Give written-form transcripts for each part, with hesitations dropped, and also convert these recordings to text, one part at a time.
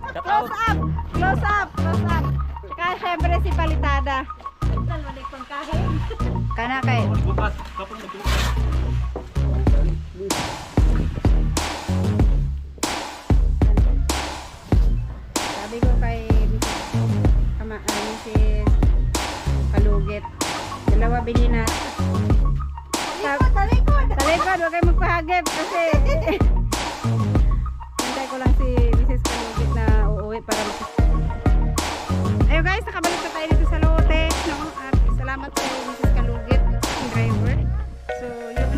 Close up! Close up! Close up! Kaya syempre si Palitada. Kana kay. Bukas, kapag nagbukas. Sabi ko kay Mrs. Kalugit. Dalawa bilhin na. Talikod! Talikod! Huwag kayo magpahagip kasi hintay ko lang si Mrs. Kalugit na uuwi para ayun guys, nakabalik na tayo dito sa lote, no? At salamat kay Mrs. Kalugit, yung driver. So, yun.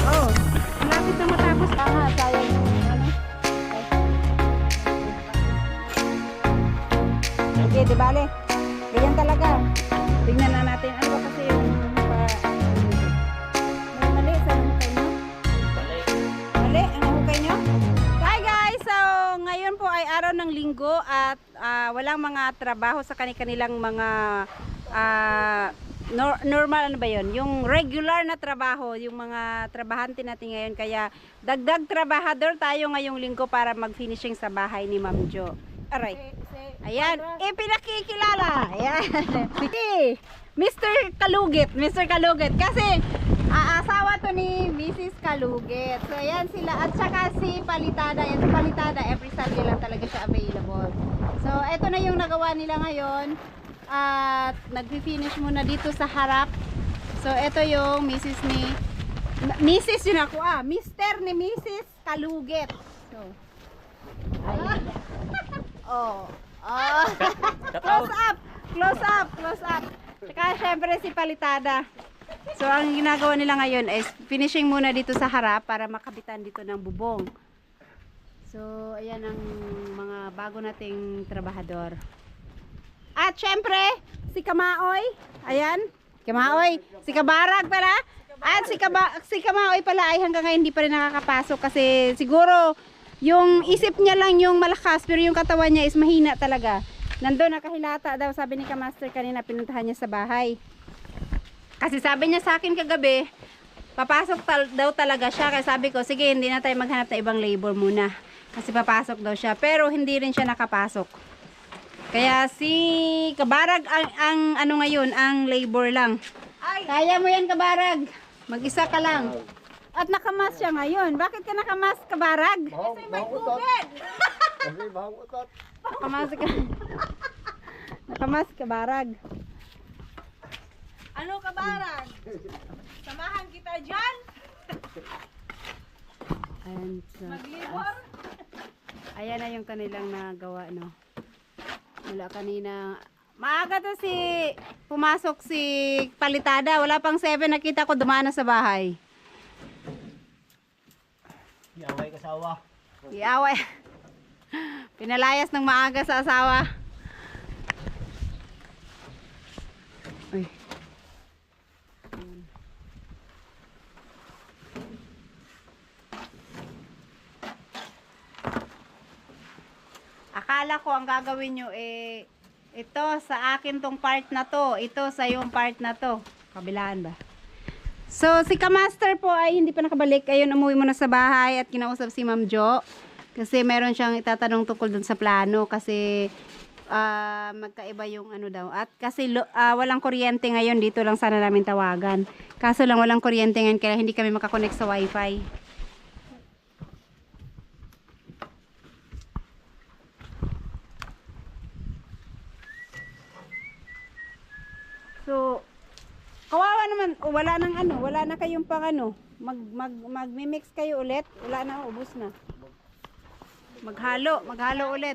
Oh, malapit na matapos. Sayang yung ano. Sige, di bale. Ganyan talaga. Tingnan na natin. Ano ba kasi yung mali sa hukay nyo? Mali ang hukay nyo? Hi guys! So, ngayon po ay araw ng linggo at walang mga trabaho sa kanilang mga normal, ano ba yun? Yung regular na trabaho, yung mga trabahante natin ngayon. Kaya dagdag trabahador tayo ngayong linggo para mag-finishing sa bahay ni Ma'am Jo. Aray. Ayan, pinakikilala. Ayan. Si Mr. Kalugit. Mr. Kalugit. Kasi asawa to ni Mrs. Kalugit. So ayan sila. At saka si Palitada. Ayan si Palitada. Every Sunday lang talaga siya available. So eto na yung nagawa nila ngayon. At nag-finish muna dito sa harap. So eto yung Mrs. ni Mrs. yun ako Mr. ni Mrs. Kalugit. So ayan. Oh. Close up! Close up! Close up! Tsaka syempre si Palitada. So ang ginagawa nila ngayon is finishing muna dito sa harap para makabitan dito ng bubong. So ayan ang mga bago nating trabahador. At syempre si Kamaoy. Ayan. Kamaoy. Si Kabarag pala. At si Kamaoy pala ay hanggang ngayon hindi pa rin nakakapasok kasi siguro yung isip niya lang yung malakas pero yung katawan niya is mahina talaga. Nandun nakahilata daw, sabi ni Kamaster kanina, pinuntahan niya sa bahay. Kasi sabi niya sa akin kagabi, papasok daw talaga siya. Kaya sabi ko, sige hindi na tayo maghanap ng ibang labor muna. Kasi papasok daw siya. Pero hindi rin siya nakapasok. Kaya si Kabarag ang ano ngayon, ang labor lang. Kaya mo yan Kabarag. Mag-isa ka lang. At nakamas siya ngayon. Bakit ka nakamas, Kabarag? Kasi may tubig. Kasi bahang utot. Nakamas ka. Nakamas, Kabarag. Ano Kabarag? Samahan kita dyan? Ayan, so, Maglibor? ayan na yung kanilang nagawa, no? Wala kanina. Maaga to pumasok si Palitada. Wala pang 7 nakita ko dumaan na sa bahay. Iaway kasawa. Iaway. Pinalayas ng maaga sa asawa. Uy. Akala ko ang gagawin nyo ito sa akin tong part na to. Ito sa yung part na to. Kabilaan ba? So, si Kamaster po ay hindi pa nakabalik. Ayun, umuwi muna sa bahay at kinausap si Ma'am Jo. Kasi meron siyang itatanong tungkol dun sa plano. Kasi magkaiba yung ano daw. At kasi walang kuryente ngayon. Dito lang sana namin tawagan. Kaso lang walang kuryente ngayon kaya hindi kami makakonect sa wifi. So, kawawa naman, wala na kayong pang magmi-mix kayo ulit, wala na, ubos na. Maghalo ulit.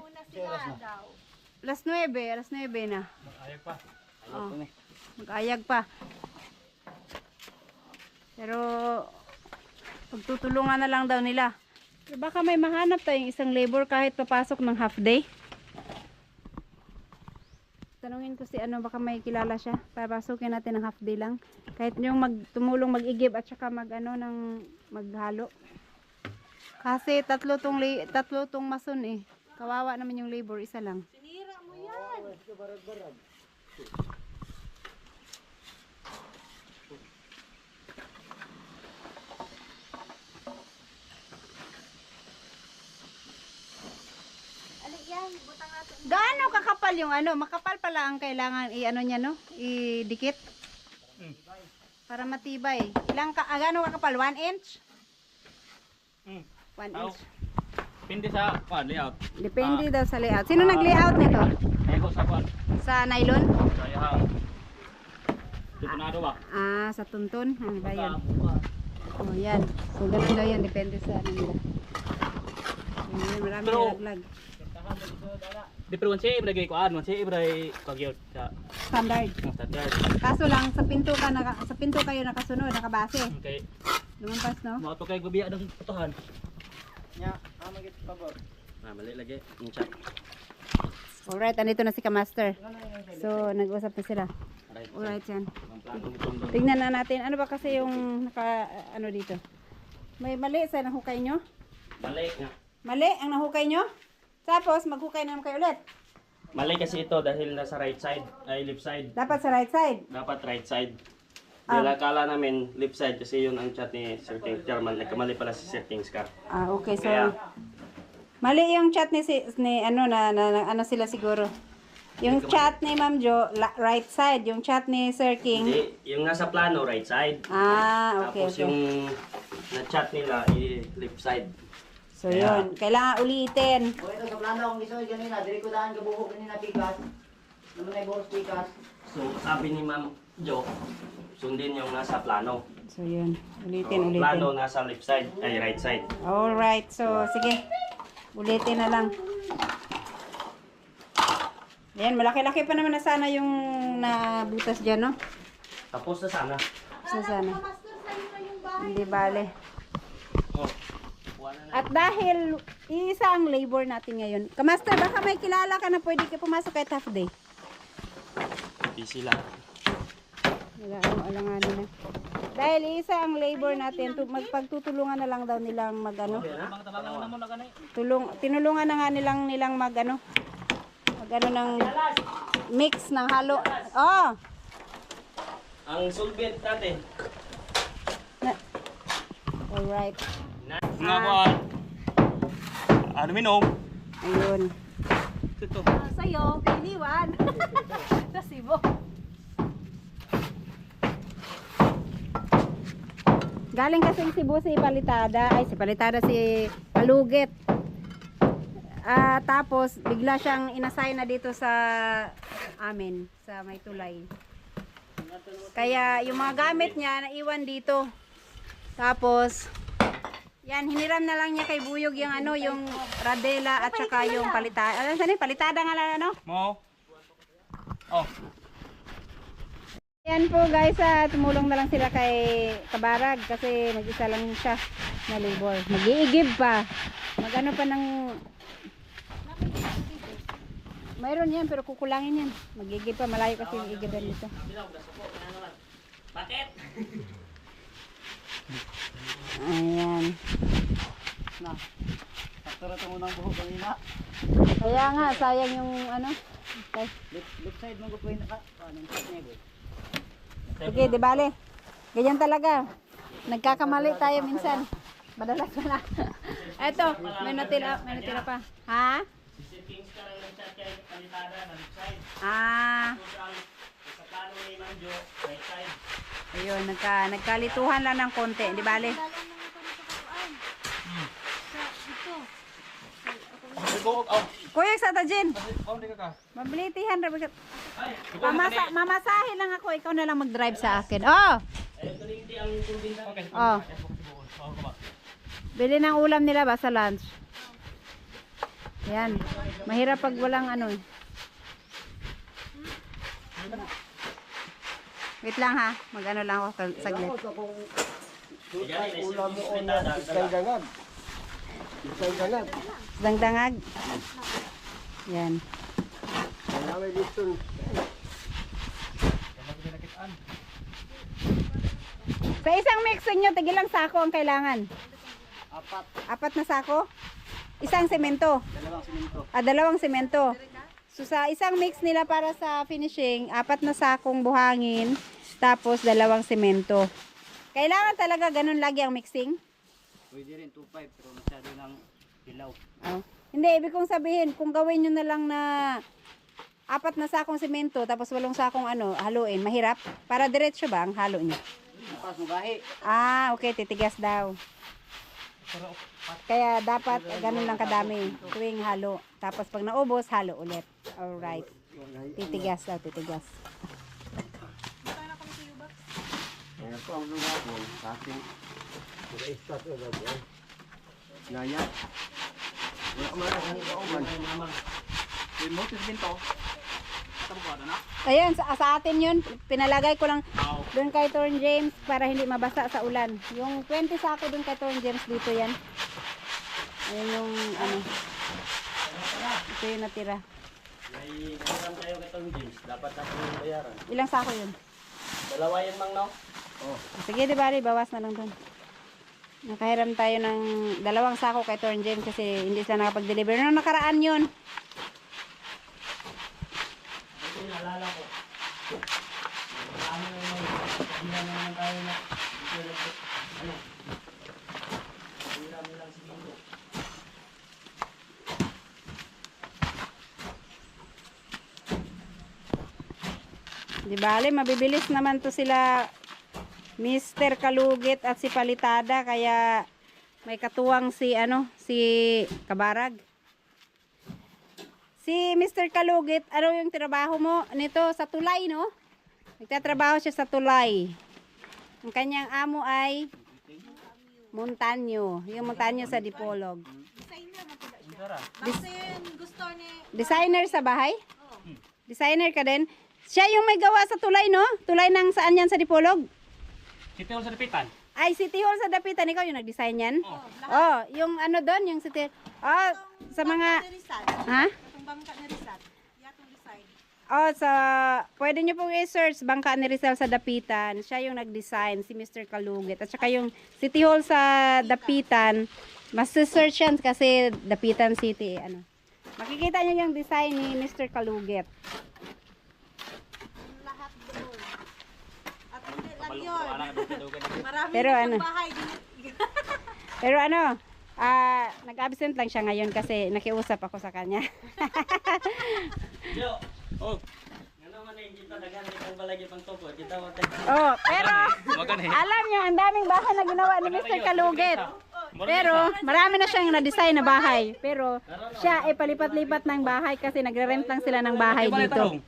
Alas 9 na. Mag-ayag pa. Oh, mag-ayag pa. Pero, pagtutulungan na lang daw nila. Pero baka may mahanap tayong isang labor kahit papasok ng half day. Tanungin ko si baka may kilala siya. Papasukin natin ng half day lang. Kahit yung tumulong mag-igib at saka maghalo. Kasi tatlo tong mason Kawawa naman yung labor, isa lang. Sinira mo yan. Barag-barag. Alik yan. Gaano kakapal yung ano? Makapal pala ang kailangan i-ano niya, no? I-dikit. Para matibay. Gaano kakapal? 1 inch? 1 inch. Pindi sa layout. Depende daw sa layout. Sino nag-layout nito? Eko sa kwan. Sa nylon? Sa ihang. Tutunado ba? Ah, sa tuntun. Ano ba yun? Sa Oh, yan. So, ganun daw yan. Depende sa ano nila. Yan, marami nalaglag. Di pero onse ibray ko an, onse ibray pagyot sa Standard. standard. Kaso lang, sa pinto kayo nakasunod, nakabase. Okay. Lumampas, no? Mo to kay gubiya ng putuhan. Nya, amagit pabor. Mali lagi. Yung chat. Alright, andito na si Kamaster. So, nag-usap na sila. Right. Alright, yan. Ang plano itong doon. Tignan na natin. Ano ba kasi yung ano dito? May mali sa nahukay nyo? Mali nga. Mali ang nahukay nyo? Tapos, maghukay naman kayo ulit. Mali kasi ito dahil nasa right side, ay left side. Dapat sa right side. Dapat right side. Dahil akala namin left side kasi yun ang chat ni Sir King Chairman. Nagkamali pala si Sir King's car. Ah, okay. So, Kaya- mali yung chat ni ano ano sila siguro. Yung chat ni Ma'am Jo, right side. Yung chat ni Sir King. Hindi, yung nasa plano, right side. Ah, okay. Tapos Okay. yung na-chat nila, left side. So, yun. Kailangan ulitin. O ito sa plano akong gisoy ganina, diri ko daan gabuhok kanina pikas. Naman ay boros pikas. So, sabi ni Ma'am Jo, sundin yung nasa plano. So, yun. So, plano nasa left side, ay right side. Alright. So, sige. Ulitin na lang. Ayan, malaki-laki pa naman na sana yung nabutas dyan, no? Tapos na sana. So, sana. Master, sa'yo na yung bahay. Hindi bale. Oh, kuha na na. At dahil isa ang labor natin ngayon. Kamaster, baka may kilala ka na pwede ka pumasok kahit half day. Busy lang. Wala akong alanganin na. Dahil isa ang labor natin, magpagtutulungan na lang daw nilang magano. Tinulungan na nga nilang magano. Magano ng mix ng halo. Oh! Ang solvent natin. Alright. Nga kuhan. Aluminum. Ayun. Ito. Sa'yo, iniwan. Sa Cebu. Galing kasing Cebu si Palitada, si Palugit. Tapos bigla siyang inassign na dito sa amin, sa Maytulay. Kaya yung mga gamit niya naiwan dito. Tapos yan, hiniram na lang niya kay Buyog yung ano, yung radela at saka yung palitada. Ano saan palitada nga lang ano? Mo. Oh. Yan po guys, tumulong na lang sila kay Kabarag kasi mag-isa lang siya na labor. Mag-iigib pa. Mag-ano pa ng... Mayroon yan pero kukulangin yan. Mag-iigib pa, malayo kasi yung igiban dito. Bakit? Ayan. Na. Sakto ra tong unang buhok kanina. Kaya nga, sayang yung ano. Okay. Left side mo ko pwede ka. Anong chat niya, boy? Sige, di bale. Ganyan talaga. Nagkakamali tayo minsan. Madalas na. Eto, may natira pa. Ha? Si Sir King's car ang nag-chat kay Palitada na left side. Ah, Sa plano ni Ma'am Jo, right side. ayun, nagkalituhan lang ng konti, di bale. Kuya, sa tajin. Mabilitihan. Mamasahe lang ako, ikaw na lang mag-drive sa akin. Oh! Ito rin ang kumbinta. Okay. Oh. Bili ng ulam nila ba sa lunch? Yan. Mahirap pag walang ano. Wait lang ha. Mag-ano lang ako saglit. Ulam mo o na iskay dangag. Iskay dangag. Dangdangag. Yan. Kaya may dito. Sa isang mixing nyo, tigilang sako ang kailangan. Apat. Apat na sako? Isang semento. Dalawang simento. Dalawang semento. So sa isang mix nila para sa finishing, apat na sakong buhangin, tapos dalawang semento. Kailangan talaga ganun lagi ang mixing? Pwede rin 2.5 pero masyado ng dilaw. Oh. Hindi, ibig kong sabihin, kung gawin nyo na lang na 4 na sakong semento, tapos 8 sakong haluin, mahirap? Para diretso ba ang halo nyo? Pas mo gahi. Ah, okay, titigas daw. Kaya dapat ganun lang kadami tuwing halo. Tapos pag naubos, halo ulit. Alright. Titigas daw, titigas. Ayan po ang lugar po. Sa ating yaya. Wala ka marami ang ikaw. Remote din to. Ayun, sa atin yun. Pinalagay ko lang doon kay Torn James para hindi mabasa sa ulan. Yung 20 sako doon kay Torn James dito yan. Ayun yung ito yung natira. May bayaran tayo kay Tom James. Dapat natin yung bayaran. Ilang sako yun? 2 yan mang no? Oh. Sige, di bali, bawas na lang doon. Nakahiram tayo ng 2 sako kay Torn James kasi hindi sila nakapag-deliver. Noong nakaraan yun. Ito naalala ko. Ano naman tayo na ano? Hiram lang si Bingo. Di bali, mabibilis naman to sila Mr. Kalugit at si Palitada kaya may katuwang si Kabarag. Si Mr. Kalugit, ano yung trabaho mo nito sa tulay, no? Nagtatrabaho siya sa tulay. Ang kanyang amo ay Montanyo. Yung Montanyo sa Dipolog. Designer man pala siya. Basta yun gusto ni... Designer sa bahay? Designer ka din? Siya yung may gawa sa tulay, no? Tulay ng saan yan sa Dipolog? City Hall sa Dapitan. Ay, City Hall sa Dapitan. Ikaw yung nag-design yan? Oh, yung doon, yung City... Oh, sa mga... Ha? Itong bangka ni Rizal. Yatong design. Oh, pwede nyo pong i-search Bangka ni Rizal sa Dapitan. Siya yung nag-design, si Mr. Kalugit. At saka yung City Hall sa Dapitan, mas-search yan kasi Dapitan City. Makikita nyo yung design ni Mr. Kalugit. Lahat doon. At hindi lang yun. Marami Pero na bahay. Pero nag-absent lang siya ngayon kasi nakiusap ako sa kanya. Yo. Oh, Ano man yung kita dagan itong balagi pang toko. Kita mo Oh, pero magani. alam nyo, ang daming bahay na ginawa ni Mr. Kalugit. Pero marami na siyang na-design na bahay. Pero siya ay palipat-lipat ng bahay kasi nagre-rent lang sila ng bahay dito.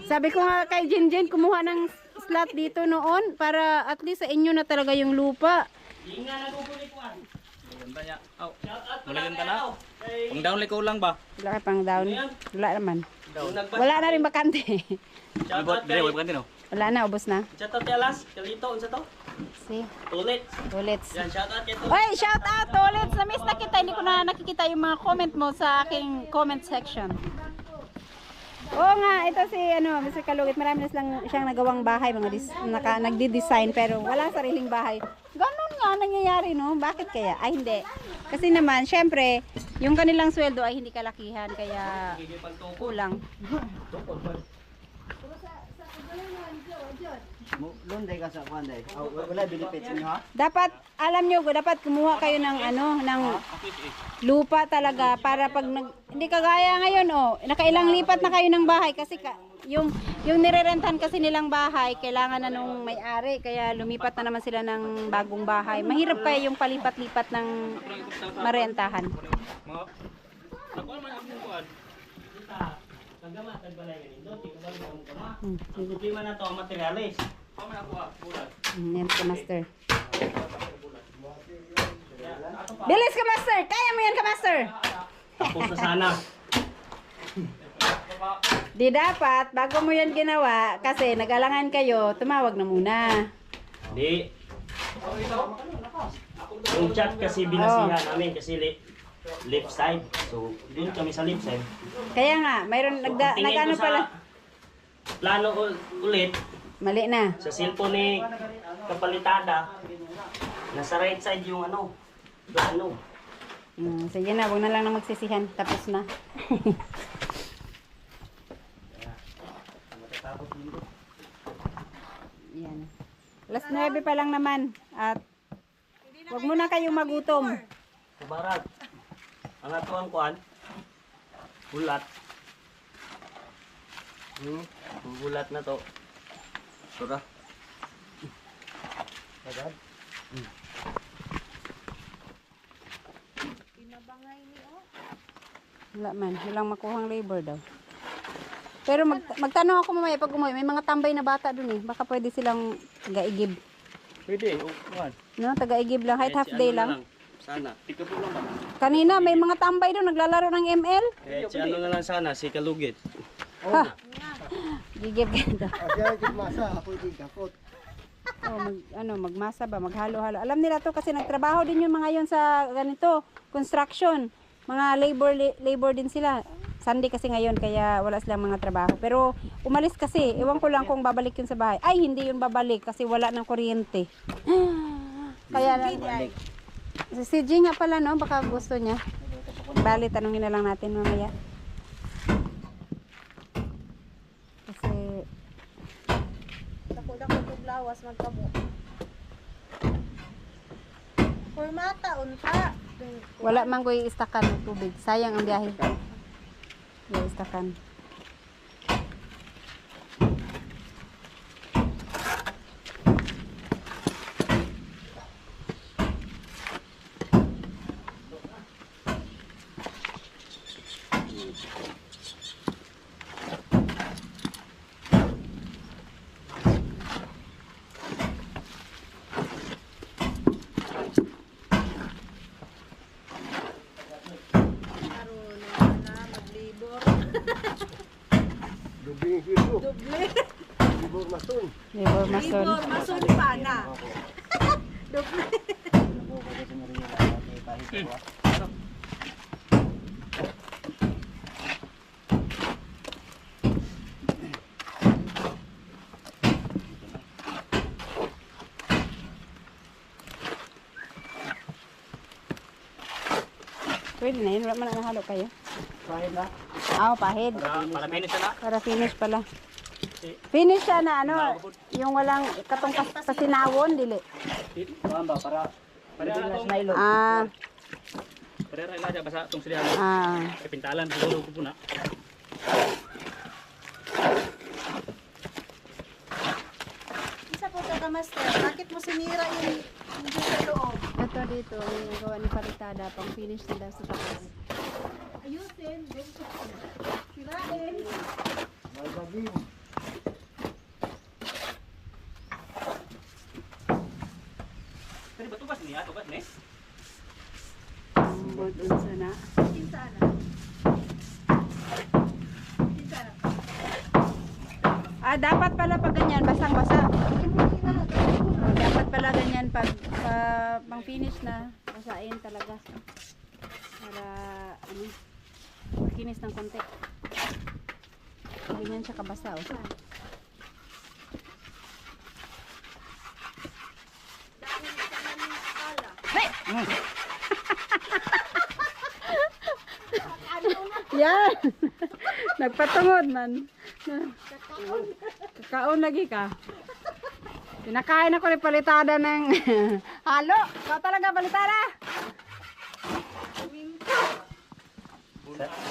Sabi ko nga kay Jinjin, kumuha ng slot dito noon para at least sa inyo na talaga yung lupa. Inga nagugulikwan. Maganda niya. Oh, Shout out ko maganda lang na. kay Pang down ko lang ba? Wala ka pang down. Wala naman. Nagpa- Wala na rin bakante. Shout out Dire, kay wag kanino. Wala na, ubos na. Shout out kay Alas. Kalito unsa to? See, Tulit. ulit. Yan shout out kay Tulit. Oy, shout out ulit. Na-miss na kita. Hindi ko na nakikita yung mga comment mo sa aking comment section. Oo nga, ito si Mr. Kalugit. Marami na siyang nagawang bahay, nagdi-design pero walang sariling bahay. Ganun nga nangyayari, no? Bakit kaya? Ay, hindi. Kasi naman, syempre, yung kanilang sweldo ay hindi kalakihan, kaya kulang. Lunday ka sa kwanday. Wala benefits inyo ha? Dapat, alam nyo, dapat kumuha kayo ng ng lupa talaga para pag hindi kagaya ngayon, nakailang lipat na kayo ng bahay kasi yung nirerentahan kasi nilang bahay, kailangan na nung may-ari, kaya lumipat na naman sila ng bagong bahay. Mahirap kaya yung palipat-lipat ng marentahan. Nakuha man ang kuan. Kagama tagbalay ganin. Doti ko bang ang kama. Hindi man na to ang materialis. Paman ako bulat. Yan ka, master. Bilis ka, master! Kaya mo yan ka, master! Tapos na sana. Di dapat, bago mo yan ginawa, kasi nag-alangan kayo, tumawag na muna. Di. Yung chat kasi binasihan namin kasi left side. So, doon kami sa left side. Kaya nga, mayroon Tingin nag-ano ko sa pala. plano ulit Mali na. sa cellphone ni Kapalitada. Nasa right side yung plano. Sige na, huwag na lang na magsisihan. Tapos na. Yan. Alas 9 pa lang naman. At huwag muna kayong magutom. Kubarag. Ang atuang kuan. Bulat. Bulat na to. Sura. Agad? Wala man, walang makuhang labor daw. Pero magtanong ako mamaya pag umuwi, may mga tambay na bata dun eh. Baka pwede silang taga-igib. Pwede, kuan. No, taga-igib lang, kahit half day lang. Sana. Tika po lang ba? Kanina may mga tambay doon naglalaro ng ML. Kahit si ano na lang sana, si Kalugit. Ha. Gigib ka daw. Asya yung masa, ako yung gakot. Oh, magmasa ba, maghalo-halo. Alam nila to kasi nagtrabaho din yung mga yon sa ganito, construction. Mga labor din sila. Sunday kasi ngayon kaya wala silang mga trabaho. Pero umalis kasi, ewan ko lang kung babalik yun sa bahay. Ay, hindi yun babalik kasi wala ng kuryente. Kaya si G nga pala no, baka gusto niya. Bali, tanungin na lang natin mamaya. Kasi Dako-dako kog lawas magkamo. Formata unta. wala man ko istakan ng tubig. Sayang ang biyahe. Istakan. Dubling kilo. Libor masun. Labor mason. Masun pa na. Pwede na yun. Wala man nahalo kayo. Kahit na. Pahid. Para finish na. Para finish pala. Finish siya na ano, yung walang katong pasinawon, dili. Kuhan ba, para Para nylon. Para ilaja basa tong silihan. Kay pintalan siguro ko na. Isa po ka master. Bakit mo sinira yung dito sa loob? Ito dito, yung nagawa ni Palitada, pang finish nila sa taas. Ayusin. Sirain. May gabi. Pero tugas niya, tugas ni. Ang board unsa na. Insana. Insana. Dapat pala pag ganyan, basang-basa. Dapat pala ganyan pag pang finish na, basain talaga. Para ano, makinis ng konti. Ganyan siya kabasa. Oh. Yan! Nagpatungod man. Kakaon lagi ka. Pinakain ako ni Palitada ng halo. Ikaw talaga Palitada.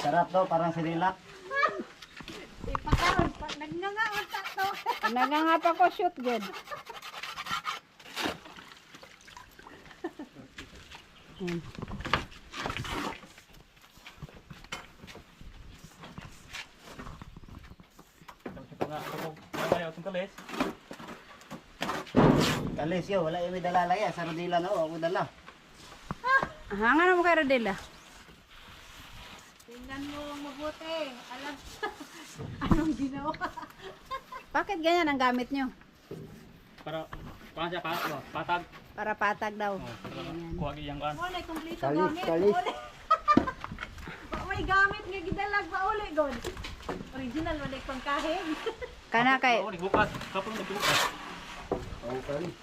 Sarap daw, parang sinilak. Ipakaon. Nagngangaon ta to. Nagangap ako shoot good. Yan. Kalis yo, wala yung may dala lagi. Saradila na ako dala. Hangan mo kay Rodela. Tingnan mo mabuti. Alam anong ginawa. Bakit ganyan ang gamit nyo? Para siya patag. Para patag daw. Kuha giyang kan. Mo na kompleto Kalis, gamit. kalis. May gamit nga gidalag ba uli god. Original wala pang kahig. Kana kay Oh, dibukas. Kapon dibukas. Oh, kalis.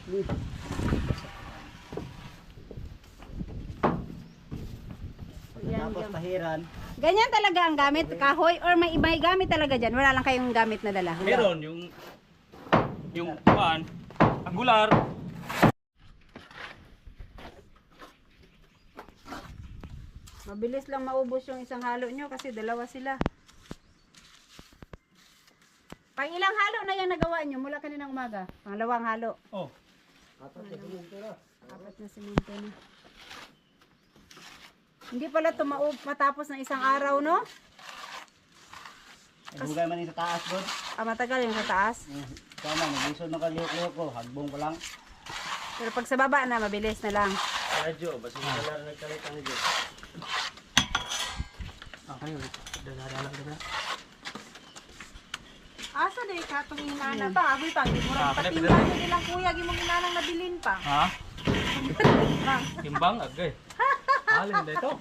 Pagkatapos pahiran. ganyan talaga ang gamit, kahoy or may ibang gamit talaga diyan. Wala lang kayong gamit na dala. Meron yung kuan, angular. Mabilis lang maubos yung isang halo nyo kasi dalawa sila. Pang ilang halo na yan nagawa nyo mula kaninang umaga? Pangalawang halo. Oh. Apat na simento na. Hindi pala ito matapos ng isang araw, no? Nagugay man yung sa taas, bro. Matagal yung sa taas. Tama, naglisod na kalihok-lihok ko. Hagbong ko lang. Pero pag sa baba na, mabilis na lang. Radyo, basta na nagkalitan ni Diyo. Okay, dala-dala ka na. Asa day ka itong inana pa? Agoy pa, hindi mo rin patimban yung ilang kuya, gimong inanang nabilin pa. Ha? Timbang agay. Alin dito?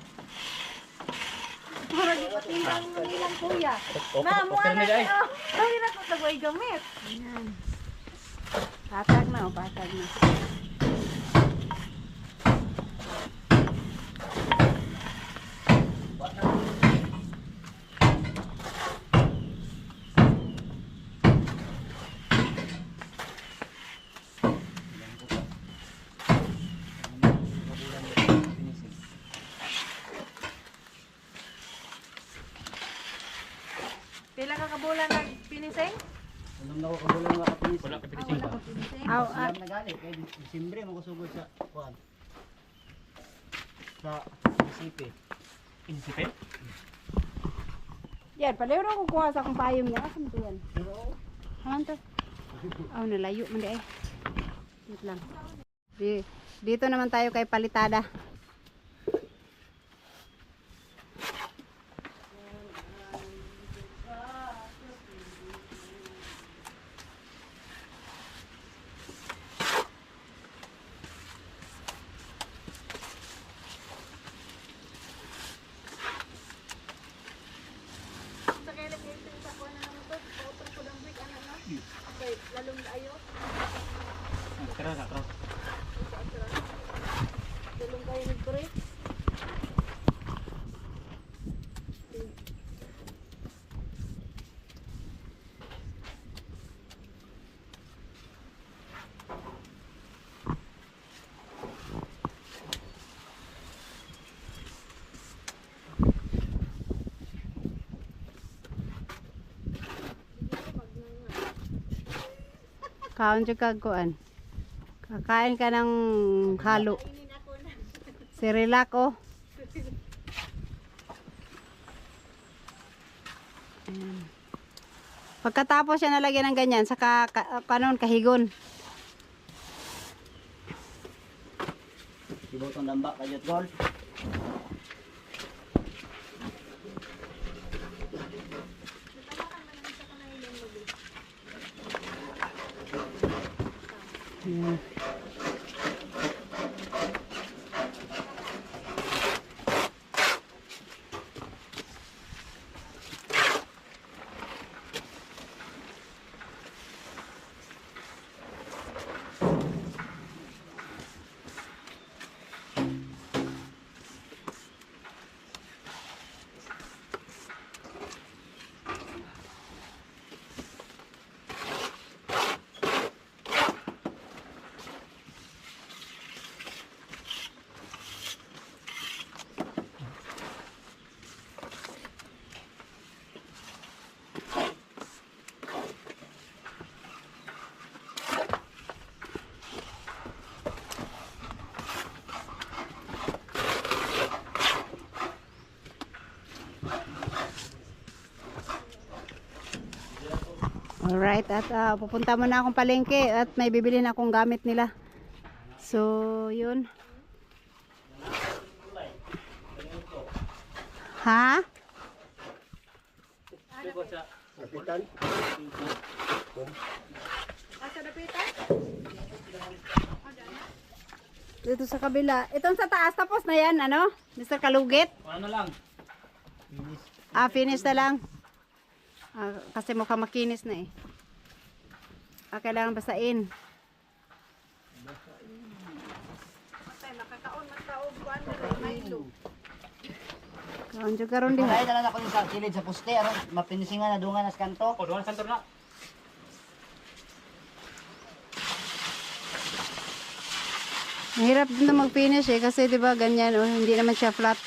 Mura di patimbang yung ilang kuya. Okay na dai. Ay, na ko tagway gamit. Ayan. Patag na, patag na. Pila ka kabulan nagpinising? Alam na ko kabulang mga kapinis. Wala ka pinising pa. Aw, Alam na galit. Kaya Disimbre, makusugod sa kuhan. Sa isipi. Inisipin? yan, palero ko kuha sa akong payong niya. Asan ito yan? Haman to. Aw, nalayo man di ay. Wait lang. Dito naman tayo kay Palitada. Sa kailan ngayon ito sa kuha na naman ito, pautong ko ng brick, ano na? Okay, lalong ayo. Tara na, tara. Lalong kayo nag-brick. Kaon jud kag kuan. Kakain ka ng halo. Sirilak oh. Ayan. Pagkatapos siya nalagyan ng ganyan, saka kanon kahigon. Ibutong damba, kayot gol. Ayan. Alright, at pupunta muna akong palengke at may bibili na akong gamit nila. So, yun. Ha? Kapitan. Asa dapitan? Dito sa kabila. Itong sa taas, tapos na yan, ano? Mr. Kalugit? Ano lang? Finish na lang. Kasi mukhang makinis na eh. Kailangan basain. Matay, makakaon man taog kuan na Milo. Kaon jud karon di. Ay, dala na ko yung sa kilid sa poste. Ano, mapinisingan na dungan na sa kanto. O, doon sa santor na. Mahirap din na mag-finish eh kasi 'di ba ganyan oh, hindi naman siya flat.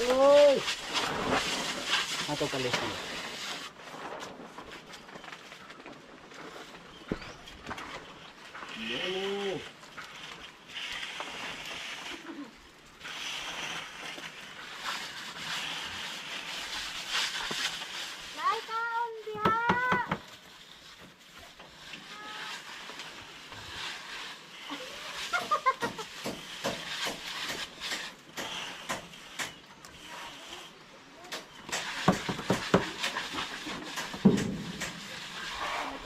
Ato kalis. Nay kaon diha.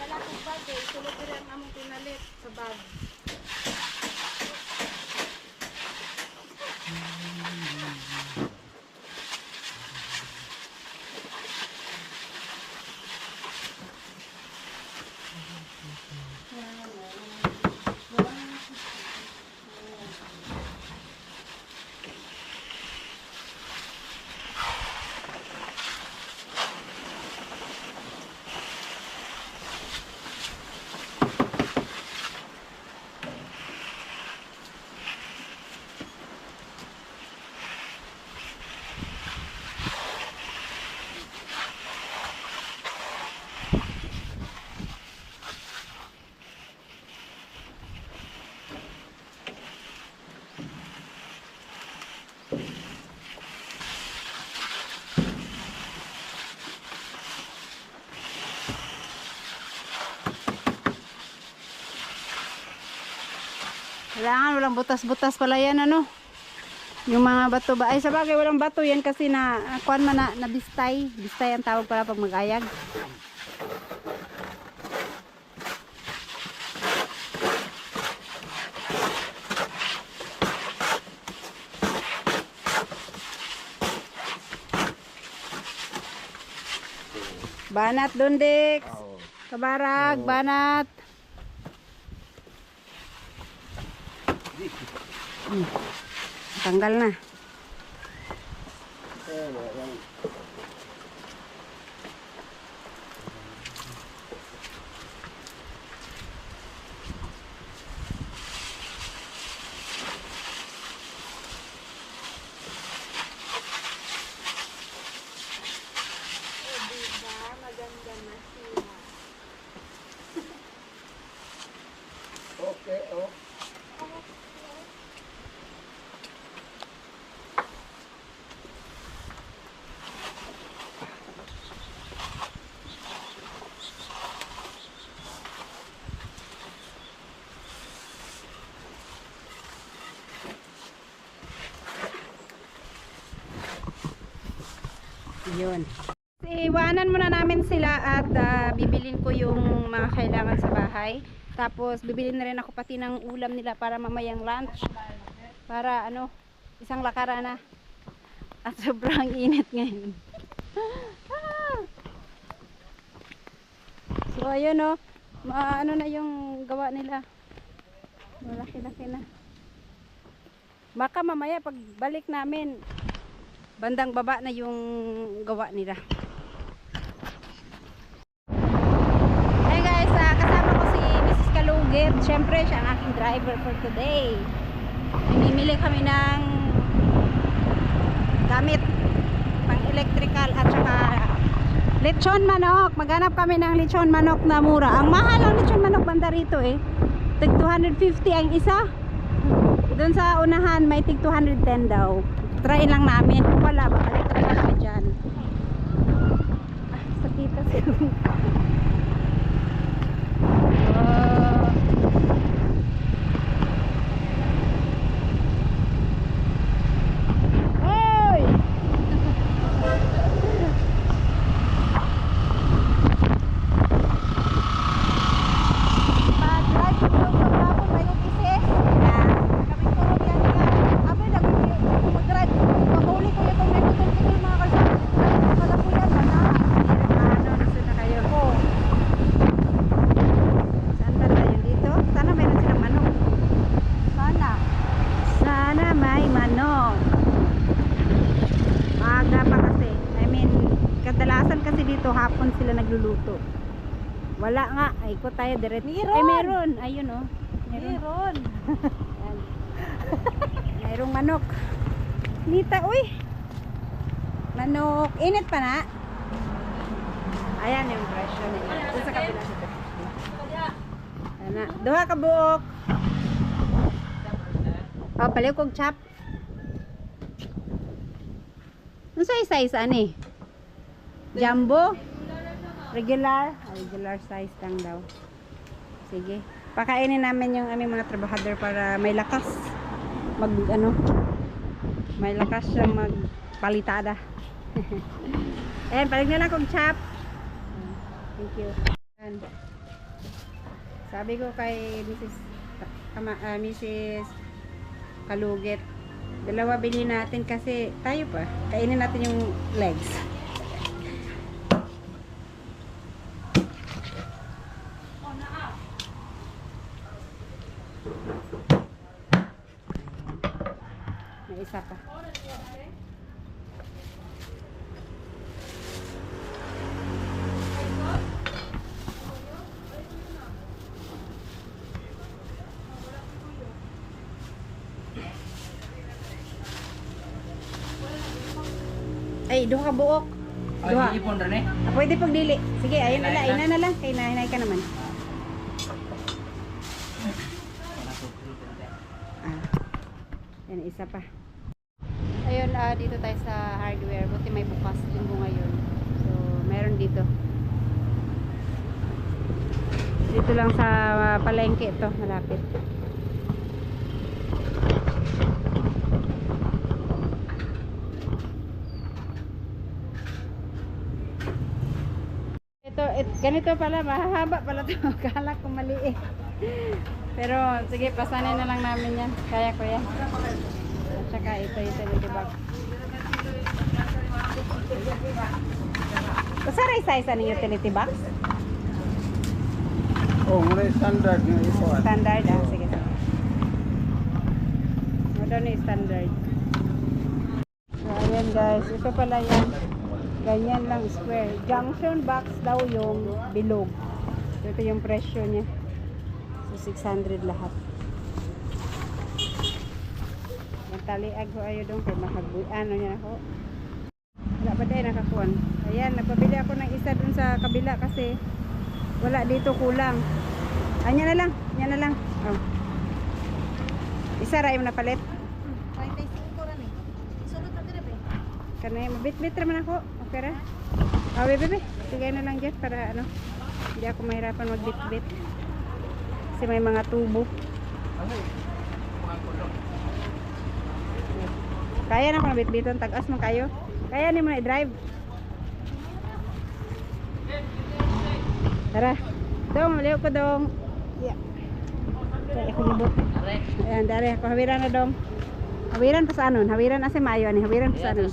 Nadala ko bag eh. Sulod diri ang among pinalit sa bag. Kailangan walang butas-butas pala yan ano. Yung mga bato ba? Ay sabagay walang bato yan kasi na kuan man na bistay. Bistay ang tawag pala pag mag-ayag. Banat Dundix. Kabarag, banat. Tanggal na. Yun. Iwanan muna namin sila at bibilin ko yung mga kailangan sa bahay. Tapos bibilin na rin ako pati ng ulam nila para mamayang lunch. Para ano, isang lakaran na. At sobrang init ngayon. So ayun o, ano na yung gawa nila. Malaki-laki na. Baka mamaya pag balik namin, bandang baba na yung gawa nila. Hey guys, kasama ko si Mrs. Kalugit. Siyempre, siya ang aking driver for today. Pinimili kami ng gamit pang electrical at saka lechon manok. Maghanap kami ng lechon manok na mura. Ang mahal ang lechon manok banda rito eh. Tig 250 ang isa. Doon sa unahan may tig 210 daw. Try lang namin. Kung wala, baka electrical kami dyan. Sakita siya. Hoy! Pag-drive ko yung pagkakot may upisis. Kami turong yan nga. Amoy na mag-drive. Mahuli ko yung may putol-putol mga kasama. Kala ko yan. Ano, nasa na kayo po. Saan ba tayo dito? Sana mayroon silang manok. Sana. Sana may manok. Maaga pa kasi. I mean, kadalasan kasi dito hapon sila nagluluto. Wala nga. Ay, ikot tayo direct. Ay, meron. Ayun oh. Meron. Yan. Mayroong manok. Nita, uy. Manok. Init pa na. Ayan yung presyo nila. Doon sa kabila. Ayan na. Duha ka buok. Oh, paliw kong chop. Ano size ani? Jumbo? Regular? Regular size lang daw. Sige. Pakainin namin yung aming mga trabahador para may lakas. May lakas siyang magpalitada. Ayan, palig na lang kong chop. Thank you. Ayan. Sabi ko kay Mrs. Kalugit, dalawa bilhin natin kasi tayo pa. Kainin natin yung legs. May isa pa. Ay, duha ka buok. Duha. ipon rin eh. Pwede pag dili. Sige, ayun na lang. Ayun na lang. Kay nahinay ka naman. Yan, isa pa. Ayun, dito tayo sa hardware. Buti may bukas linggo ngayon. So, meron dito. Dito lang sa palengke ito, malapit. Ganito pala, mahahaba pala ito. Kala ko maliit. Pero, sige, pasanin na lang namin yan. Kaya ko yan. At saka ito yung utility box. Kasaray size ano yung utility box? Oh, muna standard nga ito. Standard, sige. Ito na yung standard. So, ayan guys. Ito pala yan. Ganyan lang square. Junction box daw yung bilog. So, ito yung presyo niya. So, 600 lahat. Magtaliag ko ayo doon kay ano niya ako. Wala pa tayo nakakuan. Ayan, nagpabili ako ng isa doon sa kabila kasi wala dito kulang. Anya na lang. Yan na lang. Oh. Isa ray mo na palit. 35 ko rin eh. Isulod na din eh. Kanay mabit-bit naman ako. Okay ra? Ah, bebe. Sige na lang dyan para ano. Hindi ako mahirapan magbit-bit. Kasi may mga tubo. Kaya na ako nabit-biton. Tag-as mo kayo. Kaya ni mo na i-drive. Tara. Dong, maliw ko dong. Yeah. Kaya ako libot. Ayan, dari ako. Hawiran na dong. Hawiran pa sa anon. Hawiran asa maayo ani. Hawiran pa sa anon.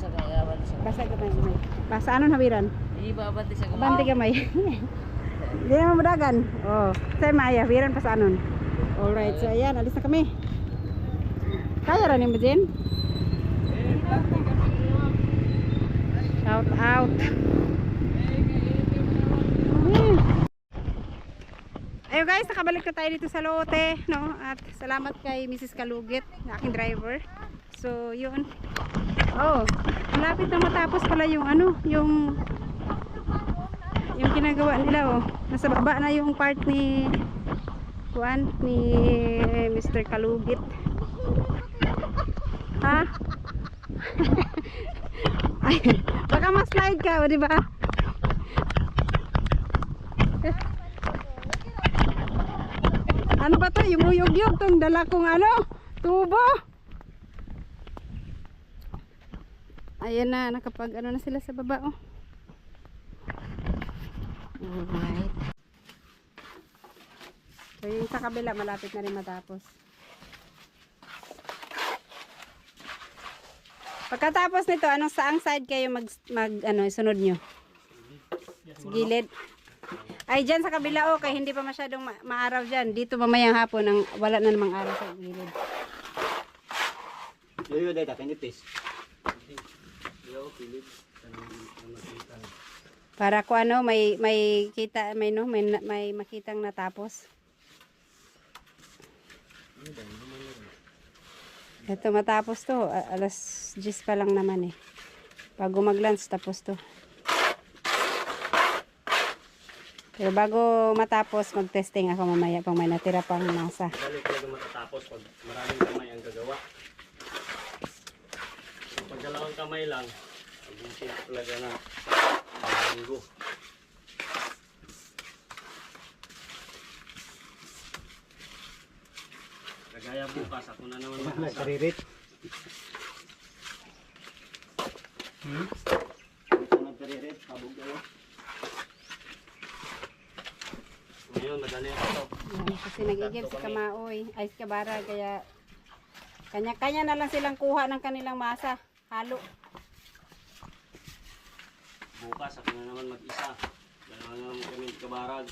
Basa gamay gamay. Basa anon hawiran. Ibabati sa Banti gamay. Hindi naman madagan. Oh, sa maayo. Hawiran pa sa anon. Alright, so ayan, alis na kami. Kaya rin mo din? Shout out. Ayun guys, nakabalik na tayo dito sa lote, no? At salamat kay Mrs. Kalugit, na aking driver. So, yun. Oh, malapit na matapos pala yung ano, yung ginagawa nila, oh. Nasa baba na yung part ni Juan, ni Mr. Kalugit. Ha? Ay, baka ma-slide ka, o, diba? Ano ba to? Yumuyog-yog tong dala kong ano? Tubo. Ayan na, nakapag ano na sila sa baba, oh. Alright. So yung sa kabila, malapit na rin matapos. Pagkatapos nito, anong saang side kayo ano, sunod nyo? Sa gilid. Ay, dyan sa kabila, okay, hindi pa masyadong maaraw dyan. Dito mamayang hapon, wala na namang araw sa gilid. Yoyo, data, can you taste? Para ko ano, may kita, may makitang natapos. Ito matapos to, alas 10 pa lang naman eh. Bago mag-lunch tapos to. Pero bago matapos, mag-testing ako mamaya pang may natira pang masa. Dali talaga matatapos pag maraming kamay ang gagawa. Pag dalawang kamay lang, abusin talaga na linggo. Kagaya bukas, ako na naman mag-isa. Ito nagkaririt, habog daw. Ngayon, madali ako. Yan, kasi nag-igib si Kamaoy, ay si Kabara, kaya kanya-kanya na lang silang kuha ng kanilang masa. Halo. Bukas, ako na naman mag-isa. Dalawa na naman kami kabarag.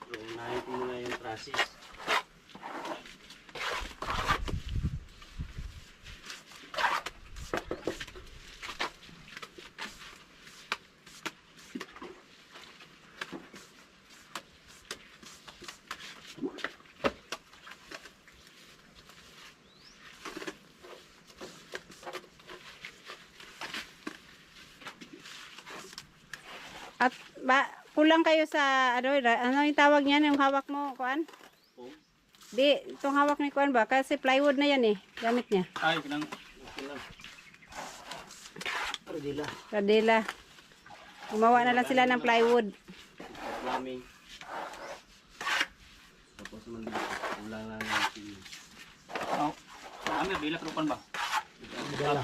So, unahin ko muna yung trasis. At kulang kayo sa ano yung tawag niyan, yung hawak mo, kuan? Oh, Di, itong hawak ni kuan ba? Kasi plywood na yan eh, gamit niya. Ay, kinang okay lang. Pardila. Radela. Gumawa na lang sila ng plywood. Plumbing. Tapos naman dito, kulang lang yung sili. oh. Amir, dila kerupan ba? Dala.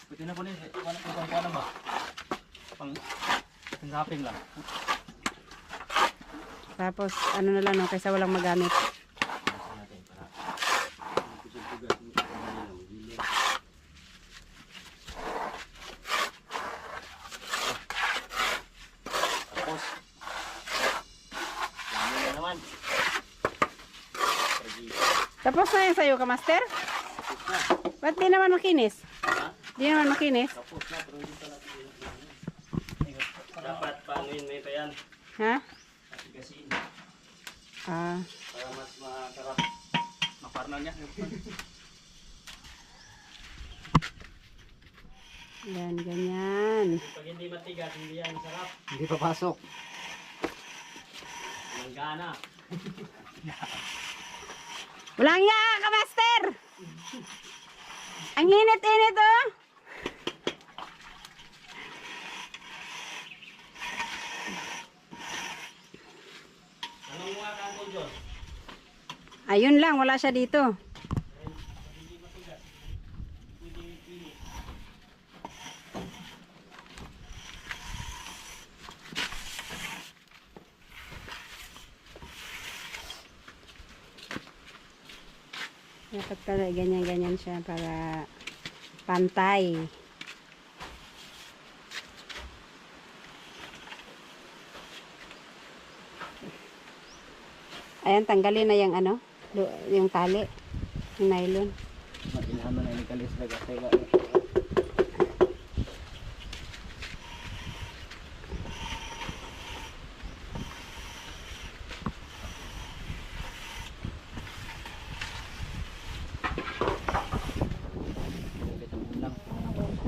Pwede na po niya, kuan ba? Pang shopping lang. Tapos ano na lang no, kaysa walang magamit. Basta natin para kusog-tugas yung kamay na magilid. Tapos, dami na naman. Tapos na yan sa'yo, Kamaster? Tapos na. Ba't di naman makinis? Ha? Di naman makinis? Tapos na, pero hindi pala dapat paanoin mo ito yan. Ha? Asigasin. Ah, Para mas masarap. Maparna niya. yan, ganyan. Pag hindi matigas, hindi yan masarap. Hindi papasok. Manggana. Walang ya, Kamaster! Ang init-init oh! Anong mga kanto, John? Ayun lang, wala siya dito. Dapat pala ganyan-ganyan siya para pantay. Ayan, tanggalin na yung ano, yung tali, yung nylon. Matinahan mo na yung kalis na kasi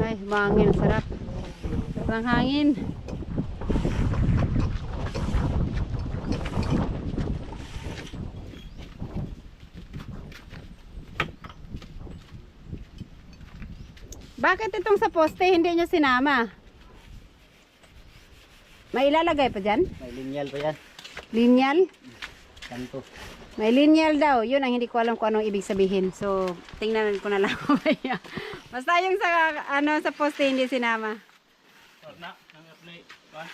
Ay, mahangin, sarap. Sarap hangin. Bakit itong sa poste hindi nyo sinama? May ilalagay pa dyan? may linyal pa yan. Linyal? Kanto. May linyal daw. Yun ang hindi ko alam kung anong ibig sabihin. So, tingnan ko na lang mamaya. Basta yung sa, ano, sa poste hindi sinama. Na, nang apply. Kuan.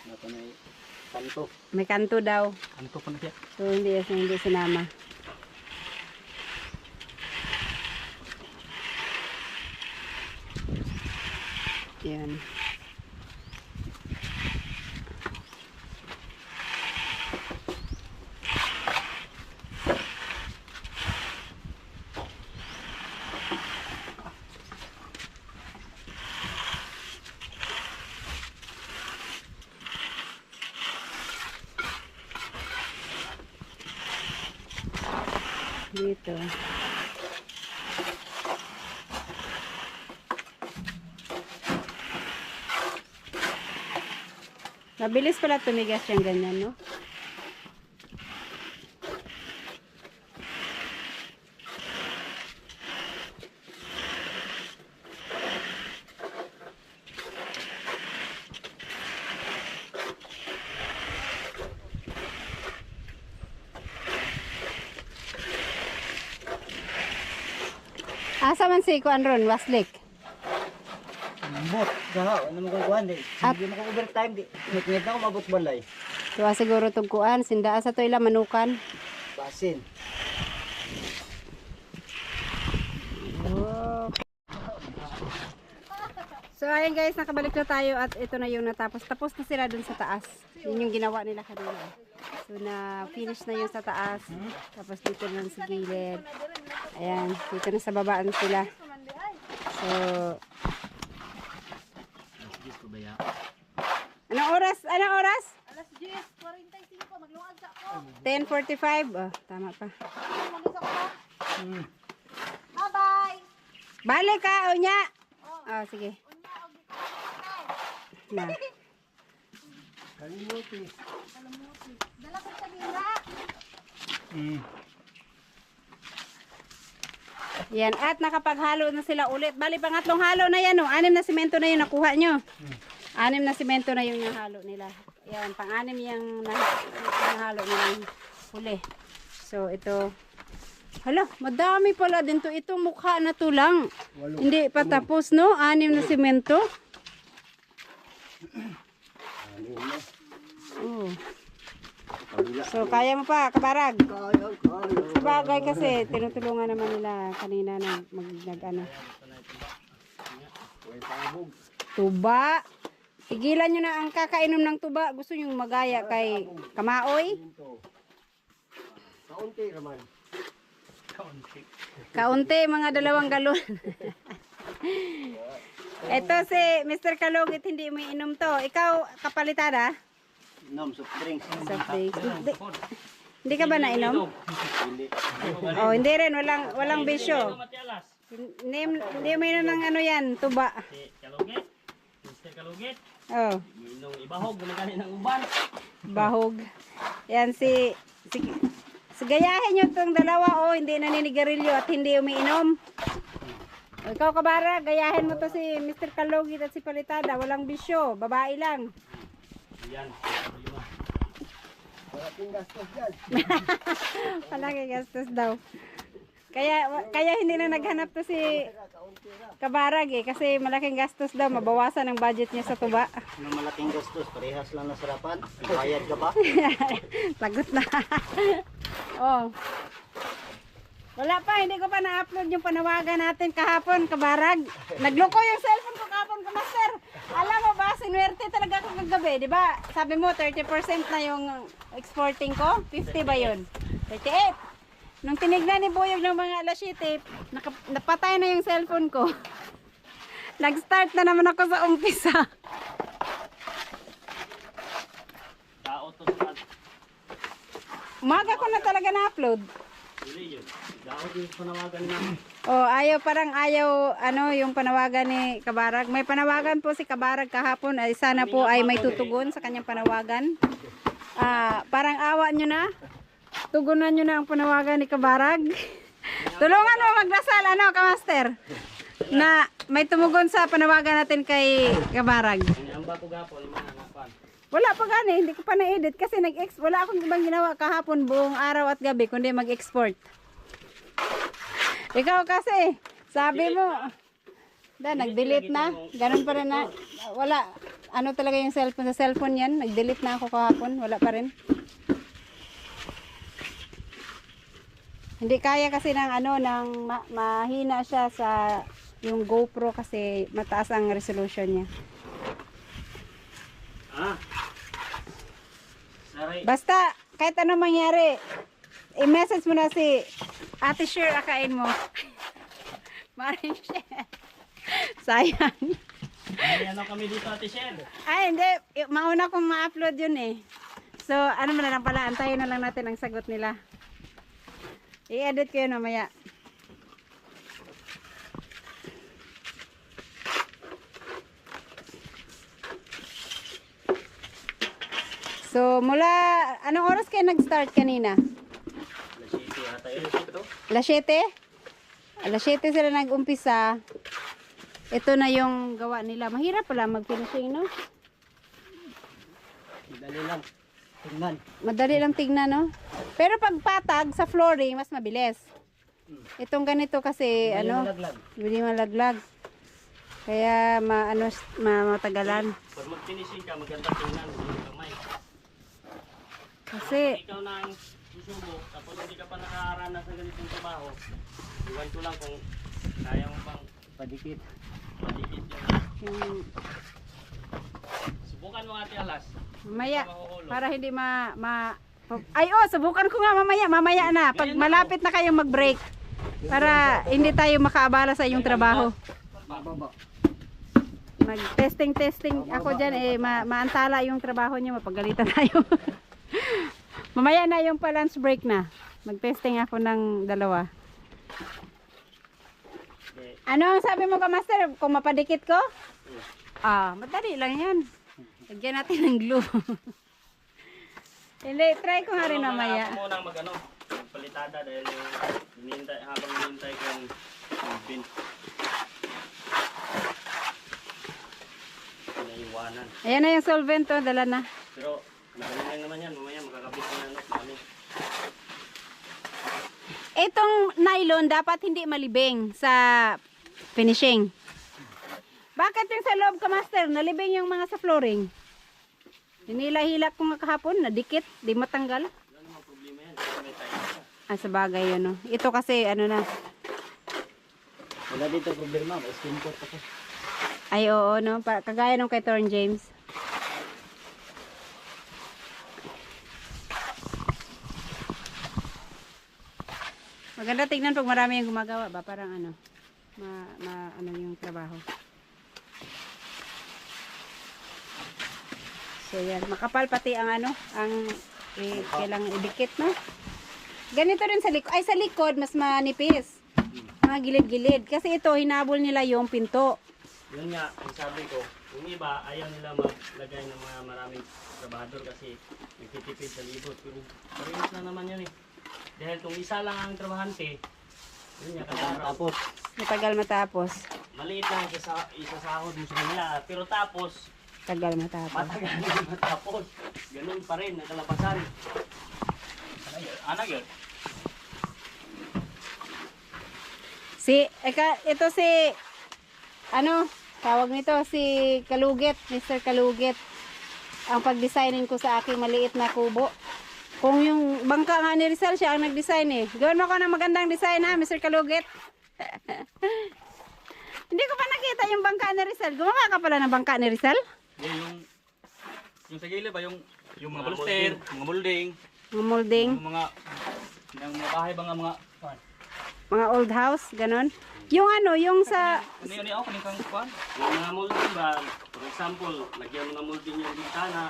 Nato na yung kanto. May kanto daw. Anto pa na siya. So, hindi sinama. Yan. Dito. Mabilis pala tumigas yung ganyan, no? Asa man si Kuan ron, Waslik? Bot, gaha, ano mo kukuhan di. Hindi mo ko overtime di. Ngit-ngit na ako mabot balay. Tuwa siguro tong Kuan, sindaa sa to ila manukan. Basin. So ayun guys, nakabalik na tayo at ito na yung natapos. Tapos na sila dun sa taas. Yun yung ginawa nila kanina. So na finish na yung sa taas. Tapos dito na sa gilid. Ayan, dito na sa babaan sila. So anong oras? Anong oras? Alas 10:45 magluwag sa ako. 10:45. Oh, tama pa. Mag-isa ko ba? Bye-bye. Balik ka, unya. Oh, sige. Na. Dala ko sa dila. Yan, at nakapaghalo na sila ulit. Bali, pangatlong halo na yan, oh. 6 na simento na yung nakuha nyo. 6 na simento na yung nahalo nila. Yan, pang-6 yung nahalo nilang huli. So, ito. Hala, madami pala din to. Itong mukha na to lang. Hindi pa tapos, no? 6 na simento. Oh. So, kaya mo pa, kabarag. Sabagay kasi, tinutulungan naman nila kanina na ano. Tuba. Tigilan nyo na ang kakainom ng tuba. Gusto nyo magaya kay Kamaoy? Kaunti naman. Kaunti, mga 2 galon. Ito si Mr. Kalugit, hindi umiinom to. Ikaw, kapalitada? Inom, soft drinks. Soft drinks. Hindi ka ba nainom? Oh, hindi rin. Walang bisyo. Hindi umiinom ng ano yan, tuba. Kalugit. Mr. Kalugit. Oh, Minong ibahog, gumagani ng uban. bahog. Yan si gayahin nyo itong dalawa, oh, hindi naninigarilyo at hindi umiinom. Ikaw kabara, gayahin mo to si Mr. Kalugit at si Palitada. Walang bisyo, babae lang. Yan. Malaking gastos yan. Palagi gastos daw. Kaya hindi na naghanap to si Kabarag eh. Kasi malaking gastos daw. Mabawasan ang budget niya sa tuba. Ano malaking gastos, parehas lang na sarapan. Bayad ka ba? Lagot na. Oh. Wala pa, hindi ko pa na-upload yung panawagan natin kahapon, Kabarag. Nagloko yung cellphone ko kahapon, Master. Alam mo ba, sinuwerte talaga ako kagabi, di ba? Sabi mo, 30% na yung exporting ko. 50 ba yun? 38. Nung tinignan ni Boyog ng mga alas 7, napatay na yung cellphone ko. Nag-start na naman ako sa umpisa. Daot to sa Umaga ko na talaga na-upload. Dili yun. Daot yung panawagan na. Oh, parang ayaw yung panawagan ni Kabarag. May panawagan po si Kabarag kahapon. Ay sana po ay may tutugon sa kanyang panawagan. Parang awa nyo na. Tugunan nyo na ang panawagan ni Kabarag. Tulungan mo magdasal, Kamaster? Na may tumugon sa panawagan natin kay Kabarag. Ang bako gapon, mga hanapan. Wala pa gani, hindi ko pa na-edit kasi wala akong ibang ginawa kahapon buong araw at gabi kundi mag-export. Ikaw kasi, sabi mo, nag-delete na, ganun pa rin na, wala, talaga yung cellphone, sa cellphone yan, nag-delete na ako kahapon, wala pa rin. Hindi kaya kasi ng mahina siya sa yung GoPro kasi mataas ang resolution niya. Sorry. Basta, kahit ano mangyari, i-message mo na si Ate Sher, akain mo. Maring share. Sayang. Ayan na kami dito, Ate Shed. Ay, hindi. Mauna kong ma-upload yun eh. So, ano mo na lang pala, antayin na lang natin ang sagot nila. I-edit ko yun mamaya. mula, anong oras kayo nag-start kanina? Alas 7 ata yun. Ito? Alas 7? Alas 7 sila nag-umpisa. Ito na yung gawa nila. Mahirap pala mag-finishing, no? Dali lang. Tingnan. Madali lang tignan, no? Pero pag patag sa flooring, mas mabilis. Itong ganito kasi, ano, Laglag. hindi malaglag. Kaya, matagalan. Pag mag-finishing ka, maganda tingnan. Hindi kamay. Kasi, Ikaw na ang susubo, tapos hindi ka pa nakaranas ng ganitong trabaho. Iwan ko lang kung kaya mo bang Padikit. madikit yung... yung, Subukan mo ate alas. mamaya, para hindi ay, subukan ko nga mamaya na. Pag malapit na kayong mag-break. Para hindi tayo makaabala sa iyong trabaho. Mababa. Mag-testing ako dyan, maantala yung trabaho nyo, mapagalitan tayo. Mamaya na yung pa-lunch break na. Mag-testing ako ng 2. Ano ang sabi mo ka, Master? Kung mapadikit ko? Madali lang yan. Lagyan natin ng glue. Hindi, try ko nga rin mamaya. Ako muna mag-ano, magpalitada dahil habang hinintay ko yung bin. Naiwanan. Ayan na yung solvent, dala na. Pero magaling lang naman yan, mamaya makakabit ko na ano. Itong nylon dapat hindi malibing sa finishing. Bakit yung sa loob ka, Master? Nalibing yung mga sa flooring. Hinila-hila ko nga kahapon, nadikit, di matanggal. Wala namang problema yan, kasi may tayo. Sa bagay yun, no? Ito kasi, ano na. Wala dito problema. May skin coat ako. Ay, oo, no? Kagaya nung kay Torn James. Maganda tignan pag marami yung gumagawa ba? Parang ano, ano yung trabaho. So yan, makapal pati ang ano, ang kailangan idikit, no? Ganito rin sa likod, sa likod mas manipis. Mga gilid-gilid. Kasi ito, hinabol nila yung pinto. Yun nga, ang sabi ko, yung iba ayaw nila maglagay ng mga maraming trabahador kasi nagtitipid sa libot. Pero parehas na naman yun eh. Dahil kung isa lang ang trabahante, yun nga, kada araw. Tapos, Matagal matapos. Maliit lang isasahod mo sa kanila. Pero tapos, Tagal matapos. matagal na matapos. Ganun pa rin ang kalabasan. Anak yun. Ito si, ano, tawag nito, si Kalugit, Mr. Kalugit. Ang pag-designin ko sa aking maliit na kubo. Kung yung bangka nga ni Rizal, siya ang nag-design eh. Gawin mo ko ng magandang design ha, Mr. Kalugit. Hindi ko pa nakita yung bangka ni Rizal. Gumawa ka pala ng bangka ni Rizal? Yung sa gilid ba, yung mga baluster, mga molding, Mga molding, yung mga bahay ba nga mga, mga old house, ganon. Yung ano, yung sa... ano ako, kanilang kuhan? Yung mga molding ba, for example, lagyan mo ng molding yung bintana.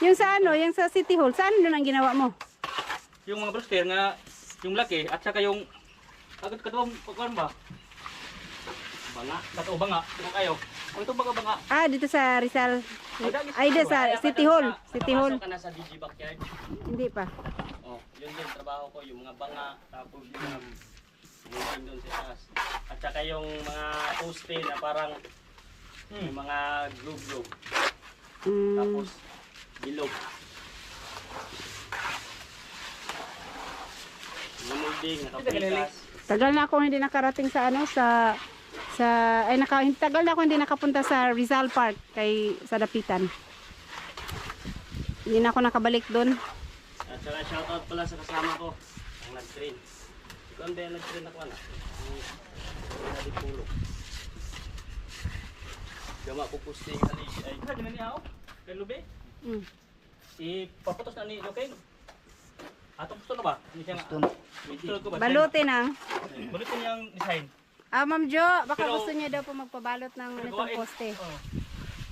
Yung sa ano, yung sa City Hall, saan doon ang ginawa mo? Yung mga baluster nga, yung laki, at saka yung, agad katawang kuhan ba? Banga. Katawang banga, kung kayo. Kung ito banga. Dito sa Rizal. Ay, dito sa City Hall. City Hall. Nakapasok ka na sa DG Backyard. Hindi pa. Oh, yun din trabaho ko, yung mga banga, tapos yung molding doon sa taas. At saka yung mga poste na parang yung mga globe-globe. Tapos bilog. Yung molding, nakapikas. Tagal na ako hindi nakarating sa ano, tagal na ako hindi nakapunta sa Rizal Park sa Dapitan. Hindi na ako nakabalik doon. At saka shoutout pala sa kasama ko, ang nag-train. Ikaw ang nag-train ako na. Ang nadipulo. Gama ko posting ali ay Ano din niya ako? Kay Lube? Paputos na ni Lokeng. Atong gusto na ba? Hindi siya nga. Gusto ko ba? Balutin ang. Balutin niya ang design. Ma'am Jo, baka Pero- gusto niyo daw po magpabalot ng itong Gawain. poste. Oo.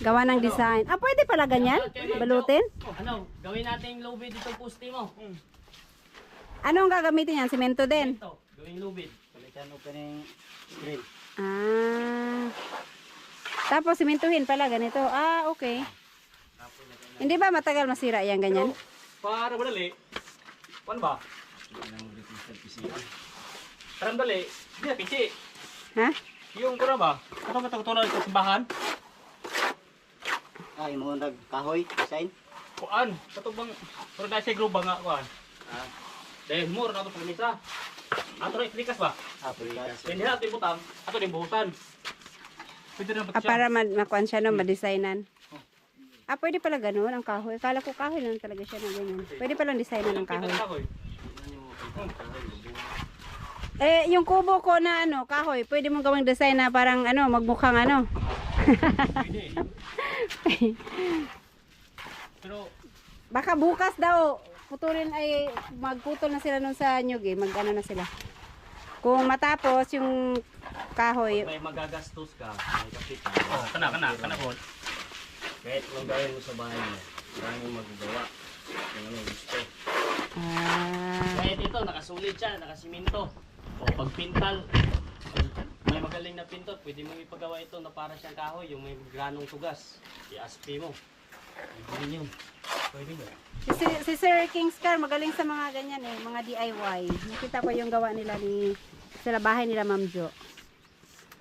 Gawa ng design. Pwede pala ganyan? Balutin? ano, gawin natin lubid dito poste mo. Anong gagamitin yan? Simento din? Ito, gawing lubid. palitan mo ka ng grill. Tapos simentuhin pala ganito. Okay. Tapos lagyan Hindi ba matagal masira yan ganyan? Para madali. Paano ba? Para madali. Hindi na PC. Ha? Yung kura ba? Ano ka tutulad sa simbahan? Ay mo nagkahoy design. Kuan. Katubang. Pero dahil sa gruba nga kuan. Dahil more na ito sa misa. Ato rin plikas ba? Aprikas. Hindi na ito yung butang. Ato din buhusan. Pwede na Ah, para makuan siya no, madesignan. Ah, pwede pala ganun ang kahoy. Kala ko kahoy lang talaga siya na ganyan. Pwede palang designan ng kahoy. Eh, yung kubo ko na ano, kahoy, pwede mong gawing design na parang ano, magmukhang ano. Pwede. Pero Baka bukas daw, putulin ay magputol na sila nun sa nyug eh, mag-ano na sila. Kung matapos yung kahoy, May magagastos ka, may kapital. kana po. Kahit anong gawin mo sa bahay mo, maraming magagawa. Yung ano gusto. Kahit ito, nakasulit siya, nakasiminto. O pagpintal, may magaling na pintor, pwede mo ipagawa ito na para siyang kahoy, yung may granong tugas. I-aspi mo. Ibigin yun. Pwede ba? si Sir Kingscar magaling sa mga ganyan eh, mga DIY. Nakita ko yung gawa nila sa bahay nila Ma'am Jo.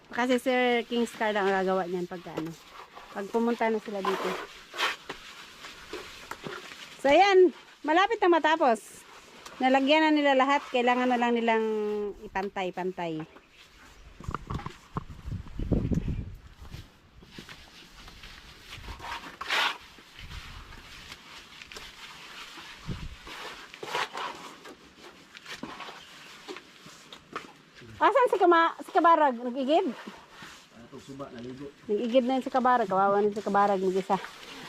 Kasi Sir Kingscar lang ang gagawa niyan pag ano. Pag pumunta na sila dito. So ayan, malapit na matapos. Nalagyan na nila lahat, kailangan na lang nilang ipantay-pantay. Asan si Kabarag? Nag-igib? Nag-igib na yun si Kabarag. Kawawa na si Kabarag mag-isa.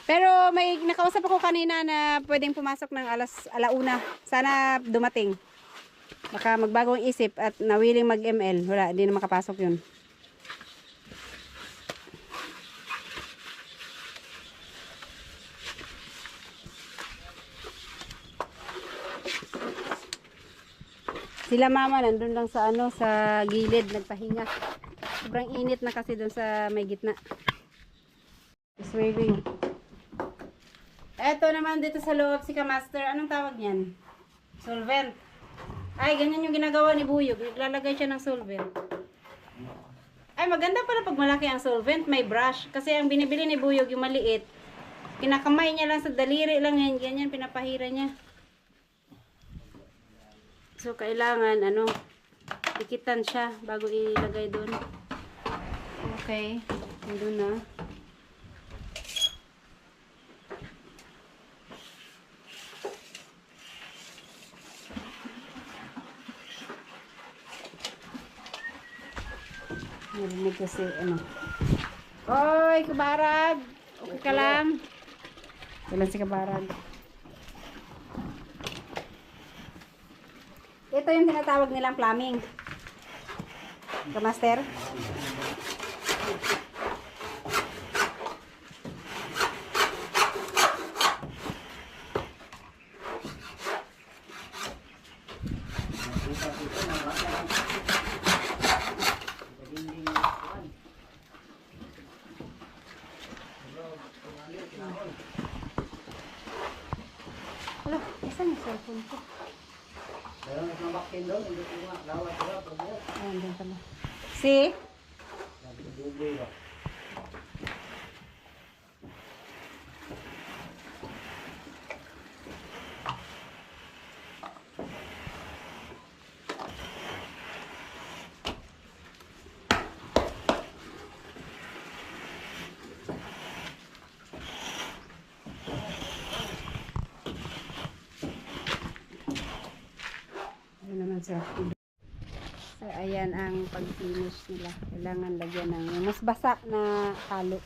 Pero may nakausap ako kanina na pwedeng pumasok ng alauna. Sana dumating. Baka magbagong isip at nawiling mag-ML. Wala, hindi na makapasok yun. Sila mama nandun lang sa ano, sa gilid nagpahinga. Sobrang init na kasi doon sa may gitna. Swimming. Eto naman dito sa loob si Kamaster. Anong tawag niyan? Solvent. Ay, ganyan yung ginagawa ni Buyog. Naglalagay siya ng solvent. Ay, maganda pala pag malaki ang solvent. May brush. Kasi ang binibili ni Buyog yung maliit. Kinakamay niya lang sa daliri lang yan. Ganyan pinapahira niya. So, kailangan, ano, ikitan siya bago ilagay doon. Okay. Doon na. Narinig kasi, ano. Oy, Kabarag! Okay ka lang? Wala si Kabarag. Ito yung tinatawag nilang plumbing. Kamaster? Hala, saan yung cellphone ko? Pero mas mabaktin doon, hindi ko nga lawat sila pag buhok. Ayan, dyan pala. See? Dugoy ba? Ayan naman sila. So, ayan ang pag-finish nila. Kailangan lagyan ng mas basa na halo.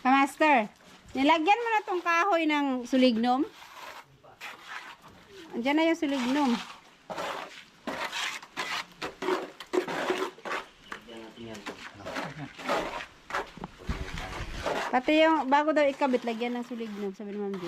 Master, nilagyan mo na tong kahoy ng sulignom. Andiyan na yung sulignom. Pati yung, bago daw ikabit, lagyan ng sulignog, sabi ni Ma'am J.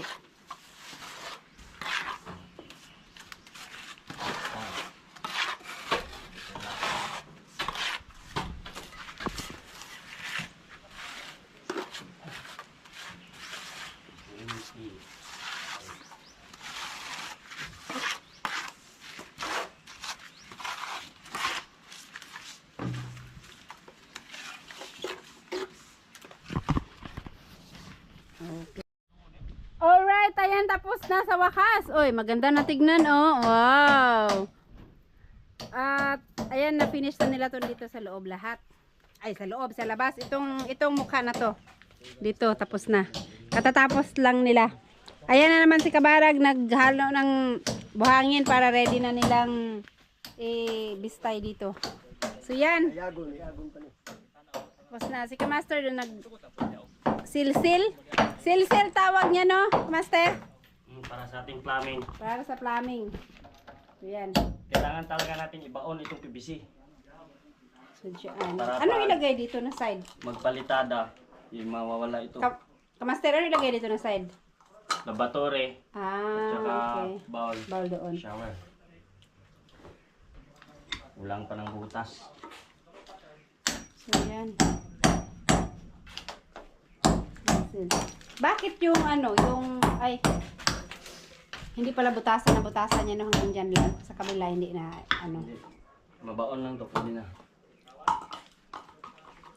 Alright, ayan, tapos na sa wakas. Uy, maganda na tignan, oh. Wow. At, ayan, na-finish na nila to dito sa loob lahat. Ay, sa loob, sa labas. Itong mukha na to. Dito, tapos na. Katatapos lang nila. Ayan na naman si Kabarag, naghalo ng buhangin para ready na nilang bistay dito. So, yan. Tapos na, si Kamaster doon silsil. Silsil tawag niya, no, Master? Para sa ating plumbing. Para sa plumbing. So, yan. Kailangan talaga natin ibaon itong PVC. So, dyan. Para Anong pa- ilagay dito na side? Magpalitada, yung mawawala ito. Kamaster, ano ilagay dito na side? Laboratory, Ah, tsaka okay. bowl, Bawal doon. shower. Ulang pa ng butas. So, yan. Bakit yung ano, ay, hindi pala butasan na butasan niya no, hanggang dyan lang. Sa kabila, hindi na, ano. Hindi. Mabaon lang to, pwede na.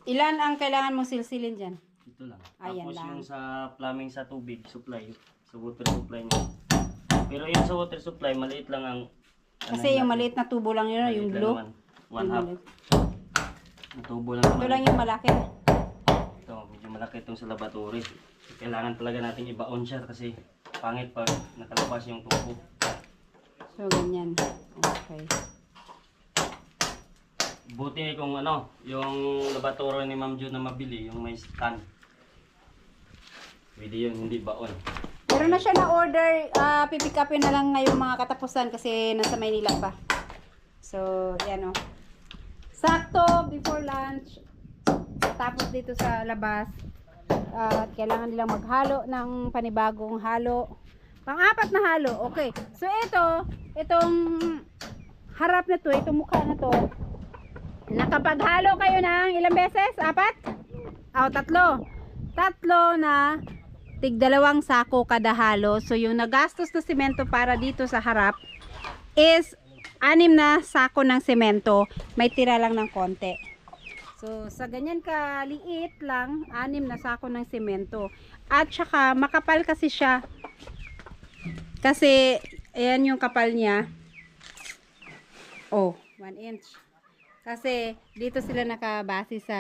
Ilan ang kailangan mong silsilin dyan? Ito lang. Ayan Tapos lang. yung sa plumbing sa tubig, supply, sa water supply niya. Pero yung sa water supply, maliit lang ang... Kasi yung maliit na tubo lang yun, yung blue. One Yung half. maliit. Ang tubo lang Ito naman. lang yung malaki. Ito, medyo malaki itong sa laboratory. Kailangan talaga natin ibaon siya kasi pangit pag nakalabas yung tubo. So, ganyan. Okay. Buti kung ano, yung laboratory ni Ma'am June na mabili, yung may stand. Pwede yun, hindi baon. Meron na siya na order, pipick upin na lang ngayong mga katapusan kasi nasa Maynila pa. So, yan o. Sakto, before lunch. Tapos dito sa labas. At kailangan nilang maghalo ng panibagong halo. Pang-apat na halo. Okay. So, itong harap na to, itong mukha na to, nakapaghalo kayo ng ilang beses? 4? Tatlo. Tatlo na tig-2 sako kada halo. So, yung nagastos na semento para dito sa harap is 6 na sako ng semento. May tira lang ng konti. So, sa ganyan kaliit lang, 6 na sako ng semento. At saka, makapal kasi siya. Kasi, ayan yung kapal niya. Oh, 1 inch. Kasi, dito sila nakabase sa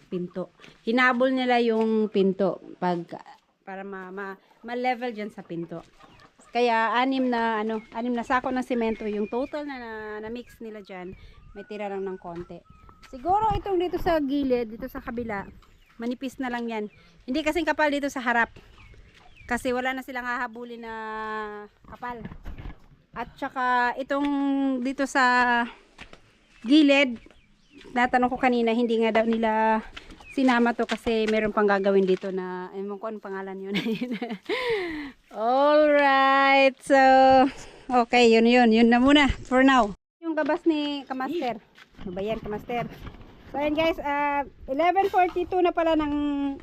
pinto. Hinabol nila yung pinto para ma-level dyan sa pinto. Kaya 6 na sako ng semento yung total na mix nila dyan. May tira lang ng konti. Siguro itong dito sa gilid, dito sa kabila, manipis na lang yan. Hindi kasing kapal dito sa harap. Kasi wala na silang hahabulin na kapal. At saka itong dito sa gilid, natanong ko kanina, hindi nga daw nila sinama to kasi meron pang gagawin dito na, ewan ko anong pangalan yun. Alright, so, okay, yun na muna, for now. Yung gabas ni Kamaster. Ano ba yan, Kamaster? So, ayan guys, 11:42 na pala ng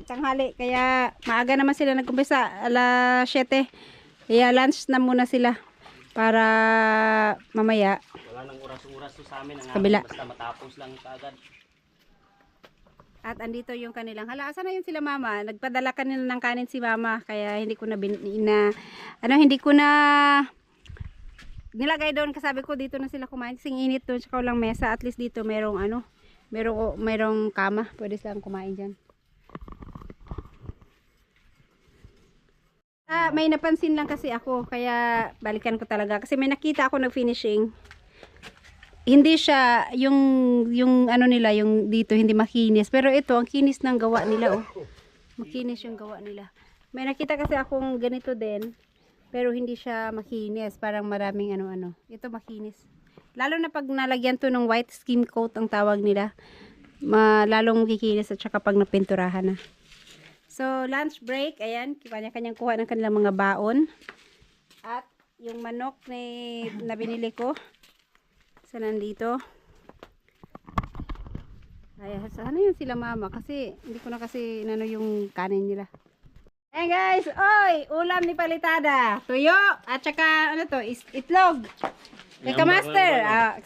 tanghali, kaya maaga naman sila nag-umpisa, 7:00. Kaya lunch na muna sila para mamaya. Wala nang oras-oras to sa amin. Ang Kabila. basta matapos lang kaagad. At andito yung kanilang, asan na yun sila mama? Nagpadala kanina ng kanin si mama, kaya hindi ko na nilagay doon, kasabi ko dito na sila kumain, kasing init doon, tsaka walang mesa, at least dito merong merong kama, pwede silang kumain dyan. May napansin lang kasi ako, kaya balikan ko talaga, kasi may nakita ako nag-finishing. Hindi siya yung ano nila, yung dito hindi makinis, pero ito ang kinis ng gawa nila, oh. Makinis yung gawa nila. May nakita kasi akong ganito din, pero hindi siya makinis, parang maraming ano-ano. Ito makinis. Lalo na pag nalagyan to ng white skim coat ang tawag nila, lalong kikinis at saka pag napinturahan na. So, lunch break. Ayan, kanya-kanyang kuha ng kanilang mga baon. At yung manok na binili ko. Sa nandito. Ay, sana yun sila mama. Kasi, hindi ko na kasi inano yung kanin nila. Ayan guys, oy, ulam ni Palitada. Tuyo, at saka, ano to, itlog. Kay Kamaster.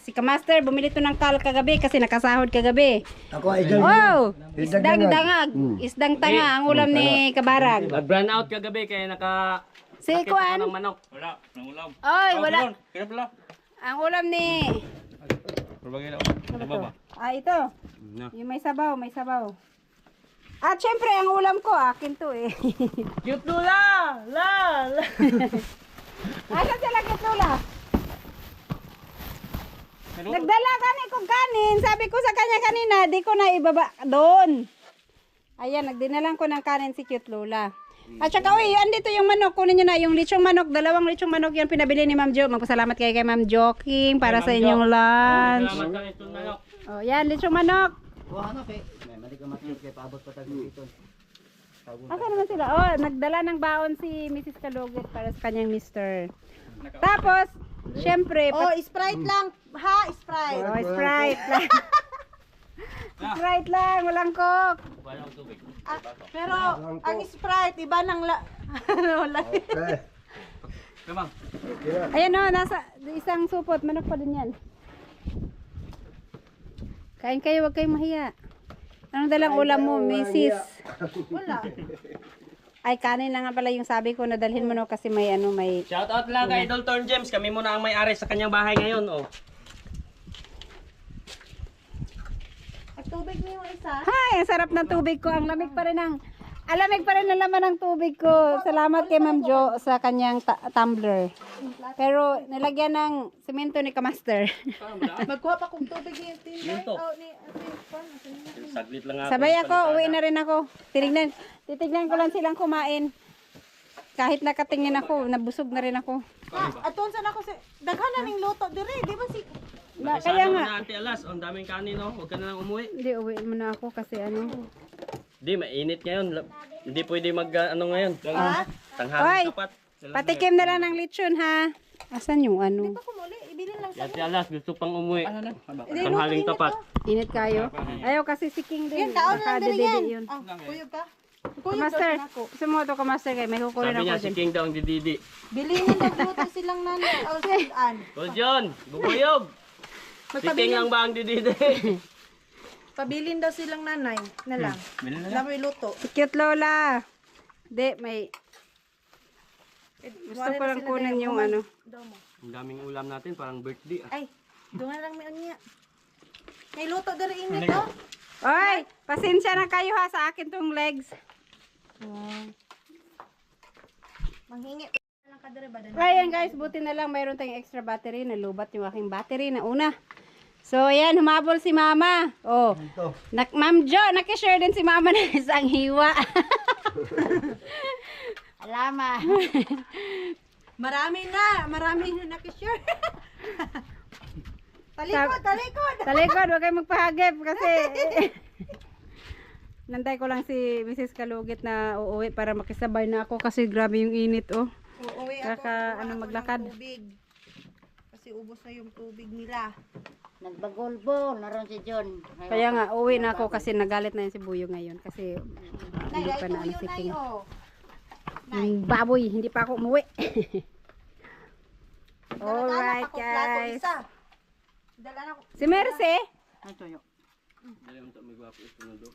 Si Kamaster, bumili to ng kal kagabi kasi nakasahod kagabi. Ako ay dyan. Oh, isdang dangag. Isdang tanga ang ulam ni Kabarag. Nag-brown out kagabi kaya naka... Si sakit ako Kuan. ng manok. Wala, nang ulam. Oy, wala. Kaya pala. Ang ulam ni... Probagay na. Ano to? Ito. No. Yung may sabaw, may sabaw. At syempre, ang ulam ko, akin to eh. Cute Lula! La! Asan sila Kitula? Nagdala ka na kong kanin. Sabi ko sa kanya kanina, di ko na ibaba doon. Ayan, nagdinalan ko ng kanin si Cute Lola. At saka, uy, andito yung manok. Kunin nyo na yung lechong manok. 2 lechong manok yan pinabili ni Ma'am Jo. Magpasalamat kayo kay Ma'am Joking para sa inyong lunch. Salamat ka ito manok. Oh, yan, lechong manok. Wah, ano pe? May mali ka matiyog kay paabot pa tayo dito. Asa naman sila? Oh, nagdala ng baon si Mrs. Kalugit para sa kanyang mister. Tapos, syempre, Oh, Sprite lang. Ha, Sprite. oh, Sprite lang. Sprite lang, walang coke. Walang tubig. Ah, pero, ang Sprite, iba ng wala. Okay. Kamang. Ayan o, nasa isang supot. Manok pa din yan. Kain kayo, wag kayong mahiya. Anong dalang ulam mo, Mrs.? Wala. Ay, kanin na nga pala yung sabi ko na dalhin mo no kasi may ano, may... Shout out lang kay Idol Torn James. Kami muna ang may-ari sa kanyang bahay ngayon. Oh. At tubig niyo yung isa. Ay, ang sarap ng tubig ko. Ang lamig pa rin ng... Alamig pa rin ang laman ng tubig ko. Salamat kay Ma'am Jo sa kanyang tumbler. Pero nilagyan ng semento ni Kamaster. Magkuha pa kong tubig ni Tinday. Minto. Oh, ni Saglit lang ako. Sabay ako, uwi na rin ako. Titignan ko lang silang kumain. Kahit nakatingin ako, nabusog na rin ako. aton sana ako sa daghan na ning luto dire, di ba si Kaya nga, Na Ate Alas, ang daming kanin, oh. Huwag ka na lang umuwi. hindi, uwi muna ako kasi ano. Hindi, mainit ngayon. Hindi pwede mag, ano ngayon. Oy! Tanghali sapat. Patikim na lang ng lechon ha. Asan yung ano? ako muli, ibilin lang sa Ate Alas, gusto pang umuwi. Ano na? Tanghaling tapat. Init kayo? Ayaw kasi si King din. yan taon na lang dire Nakadedede yan. yun. Kuyog ka. Kuyog Master, daw ako. gusto mo ito ka master kay may kukunin Sabi niya ako si dyan. King daw ang dididi. Bilhin daw luto silang nanay o silan. Well, John, bubuyog. Si King lang ba ang dididi? Pabilin daw silang nanay na lang. Bilhin na lang. Alam mo luto. Si Cute Lola. Hindi, may... Gusto ko lang kunin yung ano. Ang daming ulam natin, parang birthday. Ah. Ay, doon lang may anya. May luto dire init oh. Oy, pasensya na kayo ha sa akin tong legs. Manghingi lang ka dire ba dan. Ayan guys, buti na lang mayroon tayong extra battery. Nalubat yung aking battery na una. So, ayan, humabol si Mama. Oh, Ma'am Jo, nakishare din si Mama ng isang hiwa. Alama. Marami na nakishare. Talikod. Talikod, huwag kayong magpahagip kasi nantay ko lang si Mrs. Kalugit na uuwi para makisabay na ako kasi grabe yung init oh. Uuwi ako. Kaka, ano, kuha ako ng maglakad. tubig. Kasi ubos na yung tubig nila. Nagbagolbo, naroon si John. Kaya nga, uwi na ako kasi nagalit na yun si Buyo ngayon kasi hindi Nay, pa ay na ano tuyo si na King. oh. Yung baboy, hindi pa ako umuwi. Dala Alright ako plato guys. isa. Dala na ko. Si Mercy, Ito yun. Dali mo ito, may gwapo ito na doon.